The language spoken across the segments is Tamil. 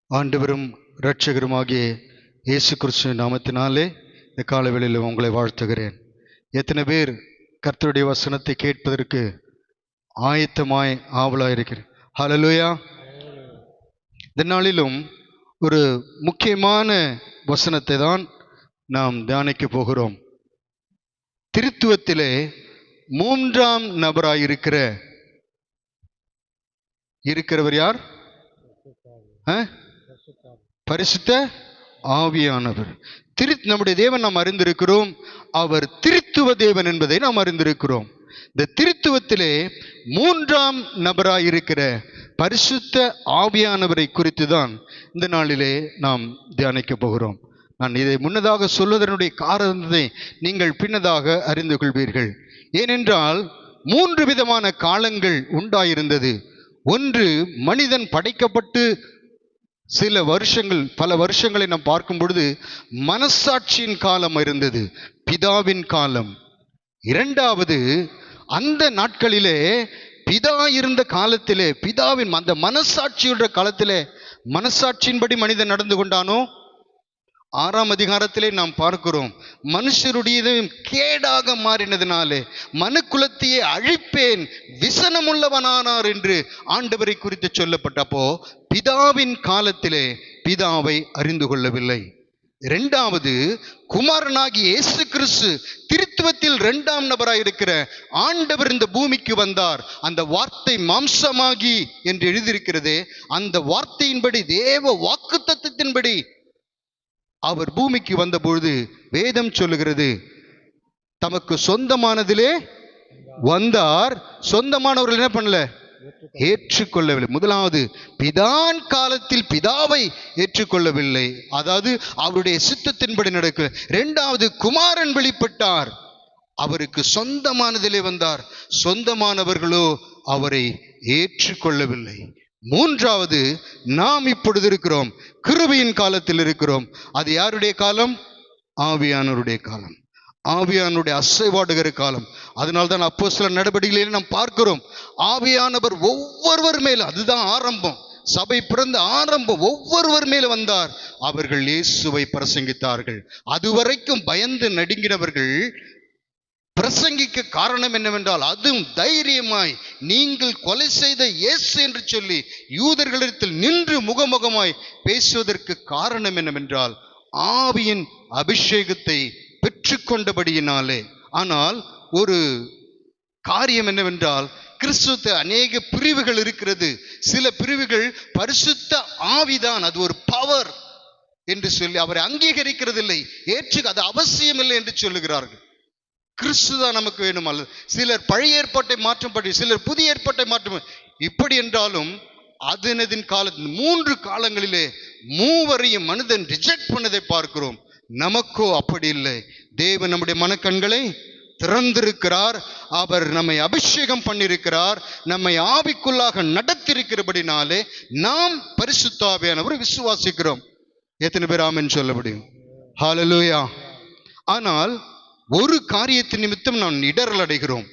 ஆண்டவரும் இரட்சகருமாகிய இயேசு கிறிஸ்துவின் நாமத்தினாலே இந்த காலவேளையில் உங்களை வாழ்த்துகிறேன். எத்தனை பேர் கர்த்தருடைய வசனத்தை கேட்பதற்கு ஆயத்தமாய் ஆவலாயிருக்கிறேன்? ஹல்லேலூயா. இந்த நாளிலும் ஒரு முக்கியமான வசனத்தை தான் நாம் தியானிக்க போகிறோம். திருத்துவத்திலே மூன்றாம் நபராயிருக்கிறவர் யார்? பரிசுத்த ஆவியானவர். நம்முடைய தேவன் நாம் அறிந்திருக்கிறோம். அவர் திருத்துவ தேவன் என்பதை நாம் அறிந்திருக்கிறோம். இந்த திருத்துவத்திலே மூன்றாம் நபராயிருக்கிற பரிசுத்த ஆவியானவரை குறித்து தான் இந்த நாளிலே நாம் தியானிக்க போகிறோம். நான் இதை முன்னதாக சொல்வதனுடைய காரணத்தை நீங்கள் பின்னதாக அறிந்து கொள்வீர்கள். ஏனென்றால் 3 விதமான காலங்கள் உண்டாயிருந்தது. ஒன்று, மனிதன் படைக்கப்பட்டு பல வருஷங்களை நாம் பார்க்கும் பொழுது மனசாட்சியின் காலம் இருந்தது, பிதாவின் காலம். இரண்டாவது, அந்த நாட்களிலே பிதா இருந்த காலத்திலே, பிதாவின் அந்த மனசாட்சியுடைய காலத்திலே மனசாட்சியின்படி மனிதன் நடந்து கொண்டானோ? 6ஆம் அதிகாரத்திலே நாம் பார்க்கிறோம், மனுஷருடைய கேடாக மாறினதினாலே மனுக்குலத்தையே அழிப்பேன், விசனமுள்ளவனானார் என்று ஆண்டவரை குறித்து சொல்லப்பட்டப்போ பிதாவின் காலத்திலே பிதாவை அறிந்து கொள்ளவில்லை. இரண்டாவது, குமாரனாகி இயேசு கிறிஸ்து திருத்துவத்தில் 2ஆம் நபராய் இருக்கிற ஆண்டவர் இந்த பூமிக்கு வந்தார். அந்த வார்த்தை மாம்சமாகி என்று எழுதியிருக்கிறதே, அந்த வார்த்தையின்படி, தேவ வாக்குத்தத்தத்தின்படி அவர் பூமிக்கு வந்த பொழுது வேதம் சொல்லுகிறது, தமக்கு சொந்தமானதிலே வந்தார், சொந்தமானவர்கள் என்ன பண்ணல? ஏற்றுக்கொள்ளவில்லை. முதலாவது, பிதான் காலத்தில் பிதாவை ஏற்றுக்கொள்ளவில்லை, அதாவது அவருடைய சித்தத்தின்படி நடக்க. இரண்டாவது, குமாரன் வெளிப்பட்டார், அவருக்கு சொந்தமானதிலே வந்தார், சொந்தமானவர்களோ அவரை ஏற்றுக்கொள்ளவில்லை. மூன்றாவது, நாம் இப்பொழுது இருக்கிறோம், கிருபையின் காலத்தில் இருக்கிறோம். அது யாருடைய காலம்? ஆவியானவருடைய காலம், ஆவியானுடைய அசைவாடுகிற காலம். அதனால்தான் அப்போஸ்தலர் நடவடிக்கைகளில் நாம் பார்க்கிறோம், ஆவியானவர் ஒவ்வொருவர் மேல, அதுதான் ஆரம்பம், சபை பிறந்த ஆரம்பம், ஒவ்வொருவர் மேல வந்தார். அவர்கள் இயேசுவை பிரசங்கித்தார்கள். அதுவரைக்கும் பயந்து நடுங்கினவர்கள் பிரசங்கிக்க காரணம் என்னவென்றால், அதுவும் தைரியமாய் நீங்கள் கொலை செய்த இயேசு என்று சொல்லி யூதர்களிடத்தில் நின்று முகமுகமாய் பேசுவதற்கு காரணம் என்னவென்றால், ஆவியின் அபிஷேகத்தை பெற்றுக்கொண்டபடியினாலே. ஆனால் ஒரு காரியம் என்னவென்றால், கிறிஸ்துவ அநேக பிரிவுகள் இருக்கிறது. சில பிரிவுகள் பரிசுத்த ஆவிதான், அது ஒரு பவர் என்று சொல்லி அவரை அங்கீகரிக்கிறதில்லை, அது அவசியம் இல்லை என்று சொல்லுகிறார்கள். கிறிஸ்து தான் நமக்கு வேணும். அல்லது சிலர் பழைய ஏற்பாட்டை மாற்றும்படி, சிலர் புதிய ஏற்பாட்டை மாற்றும். இப்படி என்றாலும் அதனதின் காலத்தில் 3 காலங்களிலே மூவரையும் மனிதன் ரிஜெக்ட் பண்ணதை பார்க்கிறோம். நமக்கோ அப்படி இல்லை. தேவன் நம்முடைய மனக்கண்களை திறந்திருக்கிறார், அவர் நம்மை அபிஷேகம் பண்ணியிருக்கிறார், நம்மை ஆவிக்குள்ளாக நடத்திருக்கிறபடினாலே நாம் பரிசுத்த ஆவியானவரை விசுவாசிக்கிறோம். எத்தனை பேர் ஆமென் சொல்ல முடியும்? ஹல்லேலூயா. ஆனால் ஒரு காரியத்தின் நிமித்தம் நாம் இடரல் அடைகிறோம்.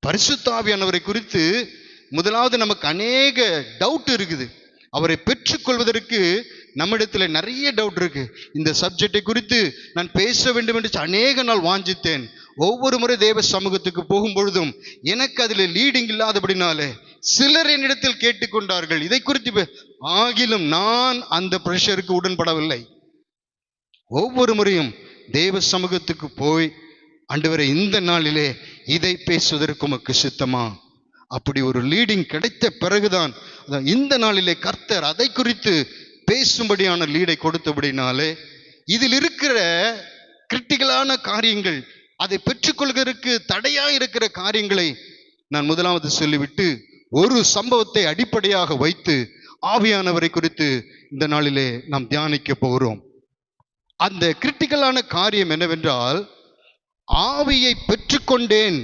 பரிசுத்த ஆவியானவரை குறித்து முதலாவது நமக்கு அநேக டவுட் இருக்குது. அவரை பெற்றுக்கொள்வதற்கு நம்மிடத்தில் நிறைய டவுட் இருக்கு. இந்த சப்ஜெக்டை குறித்து நான் பேச வேண்டும் என்று அநேக நாள் வாஞ்சித்தேன். ஒவ்வொரு முறை தேவ சமூகத்துக்கு போகும் பொழுதும் எனக்கு அதில் லீடிங் இல்லாதபடினாலே சிலர் என்னிடத்தில் கேட்டுக்கொண்டார்கள் இதை குறித்து. ஆகிலும் நான் அந்த பிரஷருக்கு உடன்படவில்லை. ஒவ்வொரு முறையும் தேவ சமூகத்துக்கு போய், ஆண்டவரே இந்த நாளிலே இதை பேசுவதற்கு உமக்கு சித்தமா? அப்படி ஒரு லீடிங் கிடைத்த பிறகுதான் இந்த நாளிலே கர்த்தர் அதை குறித்து பேசும்படியான லீடை கொடுத்தபடினாலே, இதில் இருக்கிற கிரிட்டிக்கலான காரியங்கள், அதை பெற்றுக்கொள்வதற்கு தடையா இருக்கிற காரியங்களை நான் முதலாவது சொல்லிவிட்டு, ஒரு சம்பவத்தை அடிப்படையாக வைத்து ஆவியானவரை குறித்து இந்த நாளிலே நாம் தியானிக்க போகிறோம். அந்த கிரிட்டிக்கலான காரியம் என்னவென்றால், ஆவியை பெற்றுக்கொண்டேன்,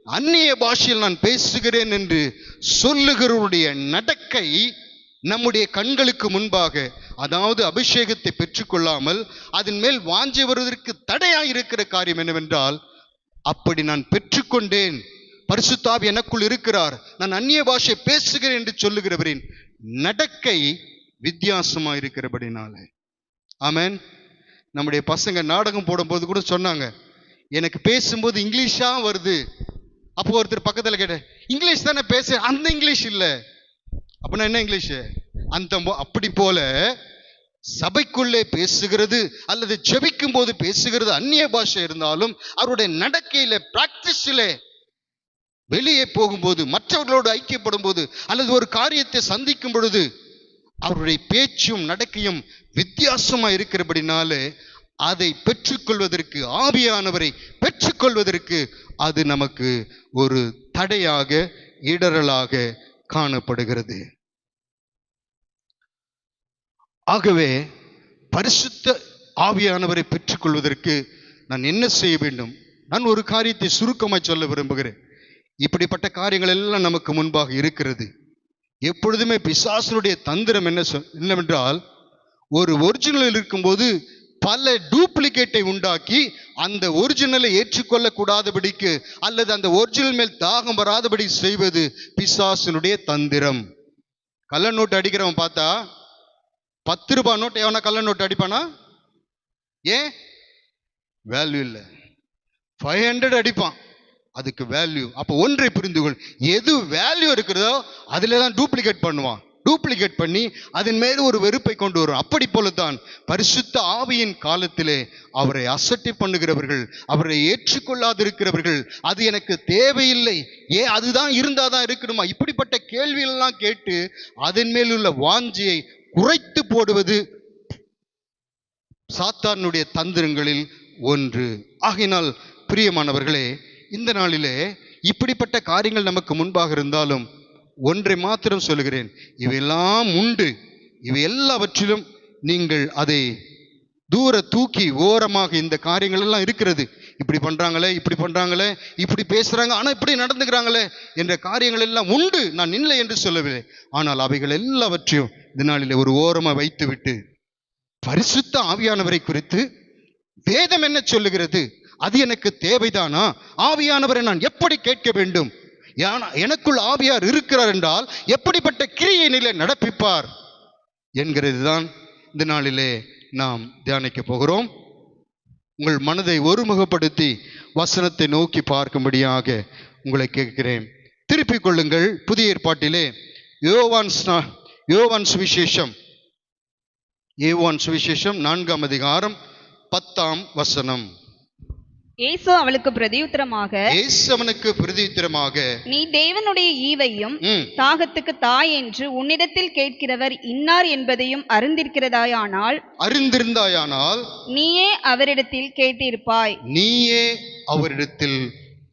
அந்நிய பாஷையில் நான் பேசுகிறேன் என்று சொல்லுகிறவருடைய நடக்கை நம்முடைய கண்களுக்கு முன்பாக, அதாவது அபிஷேகத்தை பெற்றுக்கொள்ளாமல் அதன் மேல் வாஞ்சை வருவதற்கு தடையாயிருக்கிற காரியம் என்னவென்றால், அப்படி நான் பெற்றுக்கொண்டேன், பரிசுத்த ஆவி எனக்குள் இருக்கிறார், நான் அந்நிய பாஷை பேசுகிறேன் என்று சொல்லுகிறவரின் நடக்கை வித்தியாசமா இருக்கிறபடினால. ஆமென். நம்முடைய பசங்க நாடகம் போடும்போது கூட சொன்னாங்க, எனக்கு பேசும்போது இங்கிலீஷா வருது. அப்போ ஒருத்தர் பக்கத்துல கேட்ட, இங்கிலீஷ் தானே பேச, அந்த இங்கிலீஷ் இல்ல. அப்படின்னா என்ன இங்கிலீஷ்? அப்படி போல சபைக்குள்ளே பேசுகிறது அல்லது ஜெபிக்கும் போது பேசுகிறது அந்நிய பாஷை இருந்தாலும், அவருடைய நடக்கையில, பிராக்டிஸ்ல, வெளியே போகும்போது, மற்றவர்களோடு ஐக்கியப்படும் போது, அல்லது ஒரு காரியத்தை சந்திக்கும் பொழுது அவருடைய பேச்சும் நடக்கையும் வித்தியாசமா இருக்கிறபடினாலே அதை பெற்றுக்கொள்வதற்கு, ஆவியானவரை பெற்றுக்கொள்வதற்கு அது நமக்கு ஒரு தடையாக, இடரலாக காணப்படுகிறது. ஆகவே பரிசுத்த ஆவியானவரை பெற்றுக்கொள்வதற்கு நான் என்ன செய்ய வேண்டும்? நான் ஒரு காரியத்தை சுருக்கமாய் சொல்ல விரும்புகிறேன். இப்படிப்பட்ட காரியங்கள் எல்லாம் நமக்கு முன்பாக இருக்கிறது. எப்பொழுதுமே பிசாசனுடைய தந்திரம் என்னவென்றால், ஒரு ஒரிஜினல் இருக்கும்போது பல டூப்ளிகேட்டை உண்டாக்கி அந்த ஒரிஜினலை ஏற்றுக்கொள்ள கூடாதபடிக்கு அல்லது அந்த ஒரிஜினல் மேல் தாகம் வராதபடி செய்வது பிசாசனுடைய தந்திரம். கள்ள நோட்டு அடிக்கிறவன் பார்த்தா 10 ரூபாய் நோட்டு எவனா கள்ள நோட்டு அடிப்பானா? ஏன்? வேல்யூ இல்லை. 500 அடிப்பான், அதுக்கு வேல்யூ. அப்போ ஒன்றை புரிந்து கொள், எது வேல்யூ இருக்கிறதோ அதுல தான் டூப்ளிகேட் பண்ணுவான். டூப்ளிகேட் பண்ணி அதன் மேல் ஒரு வெறுப்பை கொண்டு வரும். அப்படி போலத்தான் பரிசுத்த ஆவியின் காலத்திலே அவரை அசட்டை பண்ணுகிறவர்கள், அவரை ஏற்றுக்கொள்ளாதிருக்கிறவர்கள், அது எனக்கு தேவையில்லை, ஏன் அதுதான் இருந்தாதான் இருக்கணுமா, இப்படிப்பட்ட கேள்விகளெல்லாம் கேட்டு அதன் மேல் உள்ள வாஞ்சியை குறைத்து போடுவது சாத்தானுடைய தந்திரங்களில் ஒன்று. ஆகையினால் பிரியமானவர்களே, இந்த நாளிலே இப்படிப்பட்ட காரியங்கள் நமக்கு முன்பாக இருந்தாலும் ஒன்றை மாத்திரம் சொல்லுகிறேன், இவையெல்லாம் உண்டு. இவை எல்லாவற்றிலும் நீங்கள் அதை தூர தூக்கி ஓரமாக, இந்த காரியங்கள் எல்லாம் இருக்கிறது, இப்படி பண்றாங்களே, இப்படி பண்றாங்களே, இப்படி பேசுறாங்க, ஆனா இப்படி நடந்துக்கிறாங்களே என்ற காரியங்கள் எல்லாம் உண்டு, நான் இல்லை என்று சொல்லவில்லை. ஆனால் அவைகள் எல்லாவற்றையும் இந்த நாளிலே ஒரு ஓரமா வைத்து விட்டு பரிசுத்த ஆவியானவரை குறித்து வேதம் என்ன சொல்லுகிறது, அது எனக்கு தேவைதானா, ஆவியானவரை நான் எப்படி கேட்க வேண்டும், எனக்குள் ஆவியார் இருக்கிறார் என்றால் எப்படிப்பட்ட கிரியை நிலை நடப்பிப்பார் என்கிறது தான் இந்த நாளிலே நாம் தியானிக்க போகிறோம். உங்கள் மனதை ஒருமுகப்படுத்தி வசனத்தை நோக்கி பார்க்கும்படியாக உங்களை கேட்கிறேன். திருப்பிக் கொள்ளுங்கள். புதிய ஏற்பாட்டிலே யோவான் சுவிசேஷம் 4ஆம் அதிகாரம் 10ஆம் வசனம். இயேசு அவளுக்கு பிரதியுத்தரமாக, நீ தேவனுடைய ஈவையும் தாகத்துக்கு தாய் என்று உன்னிடத்தில் கேட்கிறவர் இன்னார் என்பதையும் அறிந்திருந்தாயானால் நீயே அவரிடத்தில்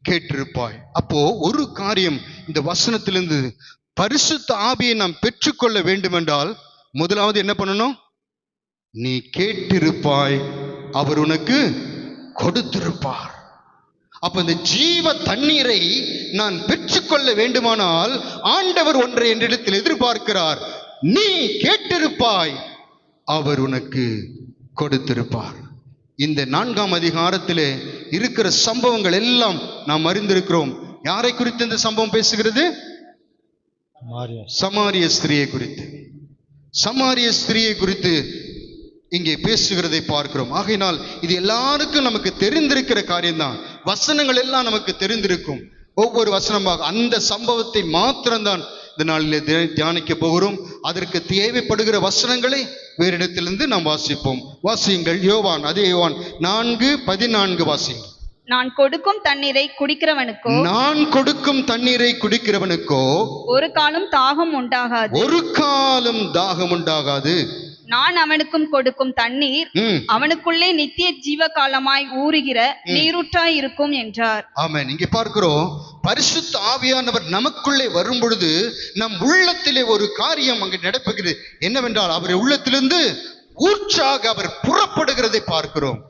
கேட்டிருப்பாய். அப்போ ஒரு காரியம் இந்த வசனத்திலிருந்து, பரிசுத்த ஆவியை நாம் பெற்றுக்கொள்ள வேண்டும் என்றால் முதலாவது என்ன பண்ணணும்? நீ கேட்டிருப்பாய், அவர் உனக்கு கொடுத்திருப்பார். அப்ப இந்த ஜீவ தண்ணீரை நான் பெற்றுக்கொள்ள வேண்டுமானால் ஆண்டவர் ஒன்றை என்னிடத்தில் எதிர்பார்க்கிறார், நீ கேட்டிருப்பாய், அவர் உனக்கு கொடுத்திருப்பார். இந்த 4ஆம் அதிகாரத்திலே இருக்கிற சம்பவங்கள் எல்லாம் நாம் அறிந்திருக்கிறோம். யாரை குறித்து இந்த சம்பவம் பேசுகிறது? சமாரிய ஸ்திரியை குறித்து. சமாரிய ஸ்திரியை குறித்து இங்கே பேசுகிறதை பார்க்கிறோம். ஆகையினால் இது எல்லாருக்கும் நமக்கு தெரிந்திருக்கிற காரியம்தான். வசனங்கள் எல்லாம் நமக்கு தெரிந்திருக்கும். ஒவ்வொரு வசனமாக அந்த சம்பவத்தை மாத்திரம்தான் இந்த நாளிலே தியானிக்க போகிறோம். அதற்கு தேவைப்படுகிற வசனங்களை வேறு இடத்திலிருந்து நாம் வாசிப்போம். வாசியுங்கள். யோவான் 4:14 வாசியுங்கள். நான் கொடுக்கும் தண்ணீரை குடிக்கிறவனுக்கோ ஒரு காலம் தாகம் உண்டாகாது. நான் அவனுக்கும் கொடுக்கும் தண்ணீர் அவனுக்குள்ளே நித்திய ஜீவ காலமாய் ஊறுகிற நீரூற்றாய் இருக்கும் என்றார். ஆமென். இங்கே பார்க்கிறோம், பரிசுத்த ஆவியானவர் நமக்குள்ளே வரும் பொழுது நம் உள்ளத்திலே ஒரு காரியம் அங்கு நடப்புகிறது. என்னவென்றால் அவருடைய உள்ளத்திலிருந்து ஊற்றாக அவர் புறப்படுகிறதை பார்க்கிறோம்.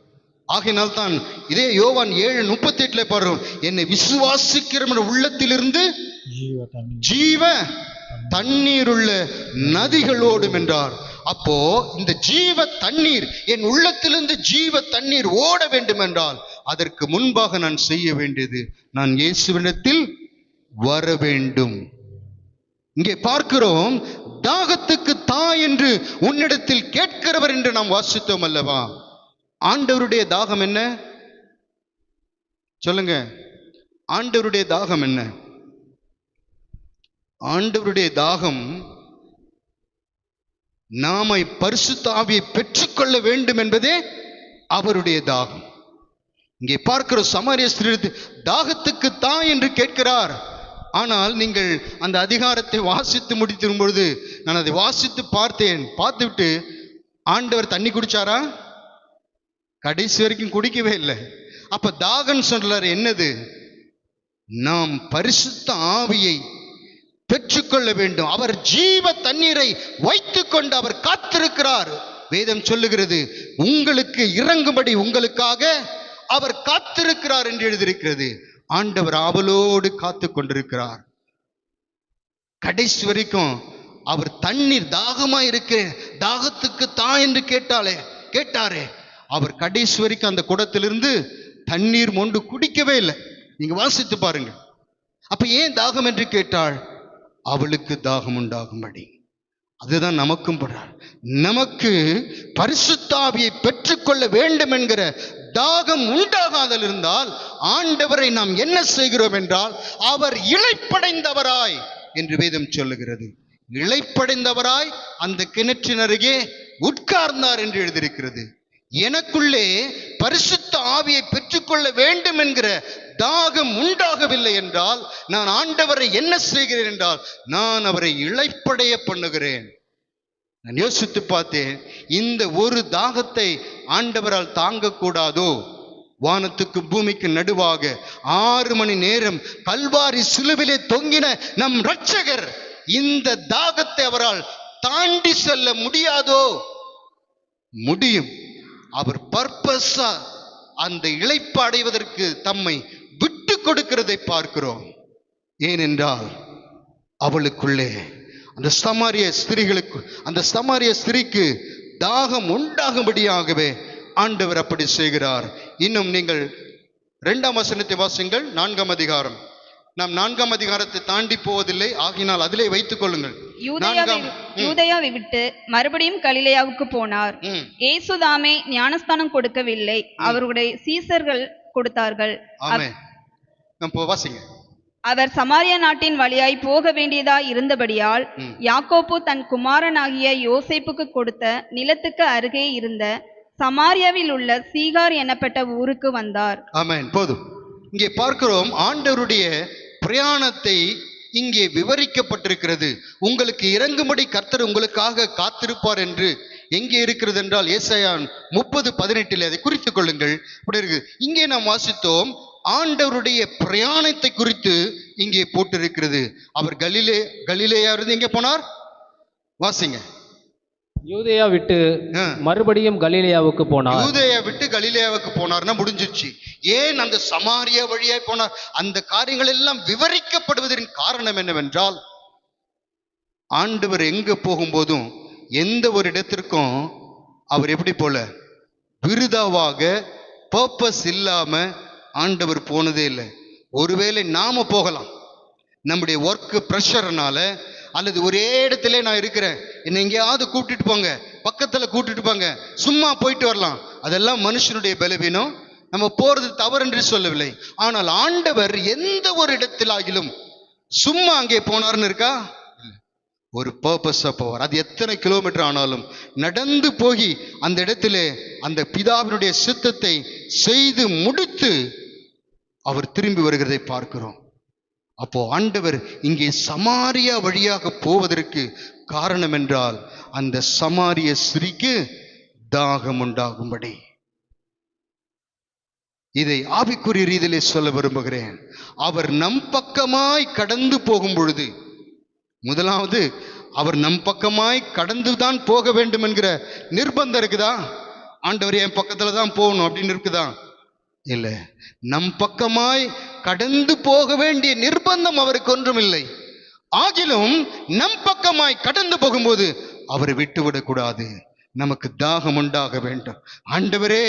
ஆகையினால் தான் இதே யோவான் 7:38 பாருங்க, என்னை விசுவாசிக்கிற உள்ளத்திலிருந்து ஜீவ தண்ணீருள்ள நதிகள் ஓடும் என்றார். அப்போ இந்த ஜீவ தண்ணீர், என் உள்ளத்திலிருந்து ஜீவ தண்ணீர் ஓட வேண்டும் என்றால் அதற்கு முன்பாக நான் செய்ய வேண்டியது, நான் இயேசுவினிடத்தில் வர வேண்டும். இங்கே பார்க்கிறோம், தாகத்துக்கு தா என்று உன்னிடத்தில் கேட்கிறவர் என்று நாம் வாசித்தோம் அல்லவா? ஆண்டவருடைய தாகம் என்ன சொல்லுங்க? ஆண்டவருடைய தாகம் என்ன? ஆண்டவருடைய தாகம் நாமை பரிசுத்த ஆவியை பெற்றுக்கொள்ள வேண்டும் என்பதே அவருடைய தாகம். இங்கே பார்க்கிற சமாரிய ஸ்திரீ தாகத்துக்கு தா என்று கேட்கிறார். ஆனால் நீங்கள் அந்த அதிகாரத்தை வாசித்து முடித்திரும் பொழுது நான் அதை வாசித்து பார்த்தேன். பார்த்துவிட்டு ஆண்டவர் தண்ணி குடிச்சாரா? கடைசி வரைக்கும் குடிக்கவே இல்லை. அப்ப தாகம் சொல்றாரு என்னது? நாம் பரிசுத்த ஆவியை பெற்றுக்கொள்ள வேண்டும். அவர் ஜீவ தண்ணீரை வைத்துக் கொண்டு அவர் காத்திருக்கிறார். வேதம் சொல்லுகிறது, உங்களுக்கு இறங்கும்படி உங்களுக்காக அவர் காத்திருக்கிறார் என்று எழுதியிருக்கிறது. ஆண்டவர் ஆவலோடு காத்து கொண்டிருக்கிறார். கடைசி வரைக்கும் அவர் தண்ணீர் தாகமா இருக்கு, தாகத்துக்கு தா என்று கேட்டாரே, அவர் கடைசி வரைக்கும் அந்த குடத்திலிருந்து தண்ணீர் மொண்டு குடிக்கவே இல்லை. நீங்க வாசித்து பாருங்க. அப்ப ஏன் தாகம் என்று கேட்டாள்? அவளுக்கு தாகம் உண்டாகும்படி. அதுதான் நமக்கும் படுறார். நமக்கு பரிசுத்த ஆவியை பெற்றுக்கொள்ள வேண்டும் என்கிற தாகம் உண்டாகாதல் இருந்தால் ஆண்டவரை நாம் என்ன செய்கிறோம் என்றால், அவர் இளைப்படைந்தவராய் என்று வேதம் சொல்லுகிறது. இளைப்படைந்தவராய் அந்த கிணற்றின் அருகே உட்கார்ந்தார் என்று எழுதியிருக்கிறது. எனக்குள்ளே பரிசுத்த ஆவியை பெற்றுக்கொள்ள வேண்டும் என்கிற தாகம் உண்டாகவில்லை என்றால் நான் ஆண்டவரை என்ன செய்கிறேன் என்றால், நான் அவரை இளைப்படைய பண்ணுகிறேன். நான் யோசித்து பார்த்தேன், இந்த ஒரு தாகத்தை ஆண்டவரால் தாங்கக்கூடாதோ? வானத்துக்கு பூமிக்கு நடுவாக 6 மணி நேரம் கல்வாரி சிலுவிலே தொங்கின நம் இரட்சகர் இந்த தாகத்தை அவரால் தாண்டி செல்ல முடியாதோ? முடியும். அவர் பர்பஸா அந்த இளைப்பு அடைவதற்கு தம்மை விட்டு கொடுக்கிறதை பார்க்கிறோம். ஏனென்றால் அவளுக்குள்ளே அந்த சமாரிய ஸ்திரீக்கு தாகம் உண்டாகும்படியாகவே ஆண்டவர் அப்படி செய்கிறார். இன்னும் நீங்கள் 2ஆம் வசனத்தை வாசிங்கள். 4ஆம் அதிகாரம். நாம் 4ஆம் அதிகாரத்தை தாண்டி போவதில்லை, ஆகினால் அதிலே வைத்துக் கொள்ளுங்கள். யூதேயாவை விட்டு மறுபடியும் கலிலேயாவுக்கு போனார். இயேசுதாமே ஞானஸ்தானம் கொடுக்கவில்லை, அவருடைய சீசர்கள் கொடுத்தார்கள். அவர் சமாரியா நாட்டின் வழியாய் போக வேண்டியதாய் இருந்தபடியால் யாக்கோப்பு தன் குமாரனாகிய யோசேப்புக்கு கொடுத்த நிலத்துக்கு அருகே இருந்த சமாரியாவில் உள்ள சீகார் எனப்பட்ட ஊருக்கு வந்தார். ஆமென். போதும். இங்கே பார்க்கிறோம், ஆண்டவருடைய பிரயாணத்தை இங்கே விவரிக்கப்பட்டிருக்கிறது. உங்களுக்கு இறங்கும்படி கர்த்தர் உங்களுக்காக காத்திருப்பார் என்று எங்கே இருக்கிறது என்றால் ஏசாயா 30:18 அதை குறித்துக் கொள்ளுங்கள். அப்படி இருக்கு. இங்கே நாம் வாசித்தோம், ஆண்டவருடைய பிரயாணத்தை குறித்து இங்கே போட்டிருக்கிறது. அவர் கலிலேயா இருந்து எங்கே போனார்? வாசிங்க. யூதேயா விட்டு மறுபடியும் கலிலேயாவுக்கு போனார். யூதேயா விட்டு கலிலேயாவுக்கு போனார்னா முடிஞ்சிச்சு. ஏன் அந்த சமாரியா வழியாய் போனார்? அந்த காரியங்கள் எல்லாம் விவரிக்கப்படுவதன் காரணம் என்னவென்றால், ஆண்டவர் எங்க போகும்போதும் எந்த ஒரு இடத்திற்கும் அவர் எப்படி போல விருதாவாக பர்பஸ் இல்லாம ஆண்டவர் போனதே இல்லை. ஒருவேளை நாம போகலாம், நம்முடைய ஒர்க் ப்ரெஷர்னால, அல்லது ஒரே இடத்துல நான் இருக்கிறேன், என்னை எங்கேயாவது கூட்டிட்டு போங்க, பக்கத்துல கூட்டிட்டு போங்க, சும்மா போயிட்டு வரலாம். அதெல்லாம் மனுஷனுடைய பலவீனம். நம்ம போறது தவறு என்று சொல்லவில்லை. ஆனால் ஆண்டவர் எந்த ஒரு இடத்திலாகிலும் சும்மா அங்கே போனார்னு இருக்கா? ஒரு பர்பஸா போவார். அது எத்தனை கிலோமீட்டர் ஆனாலும் நடந்து போய் அந்த இடத்திலே அந்த பிதாவினுடைய சித்தத்தை செய்து முடித்து அவர் திரும்பி வருகிறதை பார்க்கிறோம். அப்போ ஆண்டவர் இங்கே சமாரியா வழியாக போவதற்கு காரணம் என்றால், அந்த சமாரிய ஸ்திரீக்கு தாகம் உண்டாகும்படி. இதை ஆவிக்குரிய ரீதியிலே சொல்ல விரும்புகிறேன். அவர் நம் பக்கமாய் கடந்து போகும் பொழுது, முதலாவது அவர் நம் பக்கமாய் கடந்துதான் போக வேண்டும் என்கிற நிர்பந்தம் இருக்குதா? ஆண்டவர் என் பக்கத்துல தான் போகணும் அப்படின்னு இருக்குதா? இல்லை. நம் பக்கமாய் கடந்து போக வேண்டிய நிர்பந்தம் அவருக்கு ஒன்றும் இல்லை. ஆகிலும் நம் பக்கமாய் கடந்து போகும்போது அவரை விட்டுவிடக்கூடாது. நமக்கு தாகம் உண்டாக வேண்டும். ஆண்டவரே,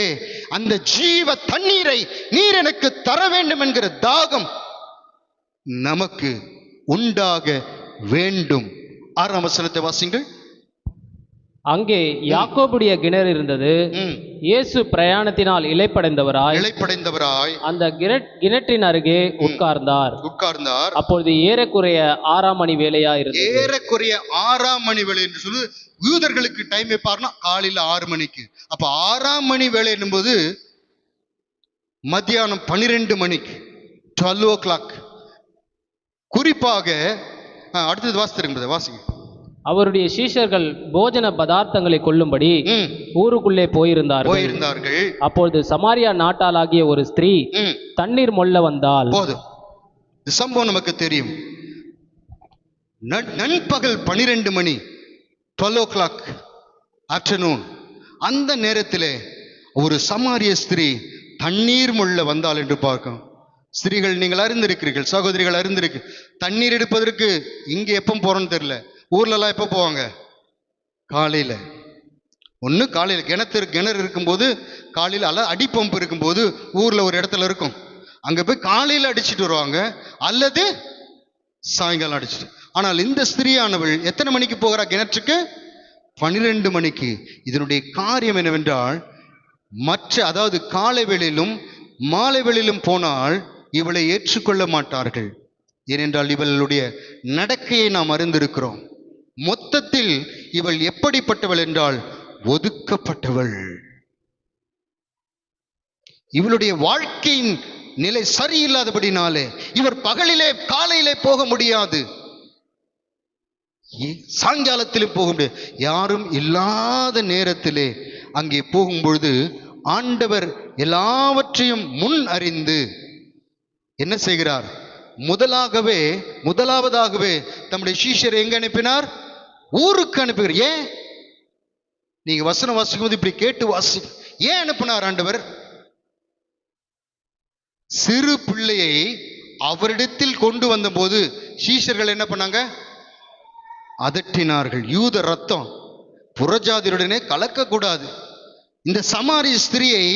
அந்த ஜீவ தண்ணீரை நீர் எனக்கு தர வேண்டும் என்கிற தாகம் நமக்கு உண்டாக வேண்டும். 6ஆம் வசனத்தை வாசிங்கள். அங்கே யாக்கோபுடைய கிணறு இருந்தது. இயேசு பிரயாணத்தினால் இளைப்படைந்தவராய் அந்த கிணற்றின் அருகே உட்கார்ந்தார். அப்பொழுது ஏறக்குறைய 6ஆம் மணி வேளையா இருந்தது. ஏறக்குறைய 6ஆம் மணி வேளை என்று சொல்லி யூதர்களுக்கு டைம் வைப்பார்னா காலையில 6 மணிக்கு. அப்ப 6ஆம் மணி வேலை என்னும்போது மத்தியானம் 12 மணிக்கு, 12 o'clock. குறிப்பாக அடுத்தது வாசிங்க. அவருடைய சீஷர்கள் போஜன பதார்த்தங்களை கொள்ளும்படி ஊருக்குள்ளே போயிருந்தார்கள். அப்பொழுது சமாரியா நாட்டாளாகிய ஒரு ஸ்திரீ தண்ணீர் மொள்ள வந்தாள். போதும், இந்த சம்பவம் நமக்கு தெரியும். நண்பகல் 12 மணி, 12 o'clock ஆஃப்டர்நூன், அந்த நேரத்திலே ஒரு சமாரிய ஸ்திரீ தண்ணீர் மொள்ள வந்தாள் என்று பார்க்கும். ஸ்திரீகள் நீங்கள் அறிந்திருக்கிறீர்கள், சகோதரிகள் அறிந்திருக்கு. தண்ணீர் எடுப்பதற்கு இங்க எப்போ போறோம்னு தெரியல. ஊர்லலாம் எப்போ போவாங்க? காலையில். ஒன்று காலையில் கிணறு இருக்கும்போது காலையில், அல்ல அடிப்பம்பு இருக்கும்போது ஊரில் ஒரு இடத்துல இருக்கும், அங்கே போய் காலையில் அடிச்சுட்டு வருவாங்க, அல்லது சாயங்காலம் அடிச்சுட்டு. ஆனால் இந்த ஸ்திரீயானவள் எத்தனை மணிக்கு போகிறா கிணற்றுக்கு? 12 மணிக்கு. இதனுடைய காரியம் என்னவென்றால், அதாவது காலை வேளையிலும் மாலை வேளையிலும் போனால் இவளை ஏற்றுக்கொள்ள மாட்டார்கள். ஏனென்றால் இவளுடைய நடக்கையை நாம் அறிந்திருக்கிறோம். மொத்தத்தில் இவள் எப்படிப்பட்டவள் என்றால் ஒதுக்கப்பட்டவள். இவளுடைய வாழ்க்கையின் நிலை சரியில்லாதபடினாலே இவர் பகலிலே காலையிலே போக முடியாது, சாயங்காலத்திலே போக முடியாது. யாரும் இல்லாத நேரத்திலே அங்கே போகும்பொழுது ஆண்டவர் எல்லாவற்றையும் முன் அறிந்து என்ன செய்கிறார்? முதலாவதாகவே தம்முடைய சீஷரை எங்க அனுப்பினார்? ஊருக்கு அனுப்புகிறார். ஏன்? நீங்க வசனம் வாசிக்கும் போது இப்படி கேட்டு வாசி. ஏன் அனுப்பினார் ஆண்டவர்? சிறு பிள்ளையை அவரிடத்தில் கொண்டு வந்த போது சீஷர்கள் என்ன பண்ணாங்க? அதட்டினார்கள். யூத ரத்தம் புறஜாதியுடனே கலக்கக்கூடாது. இந்த சமாரிய ஸ்திரியை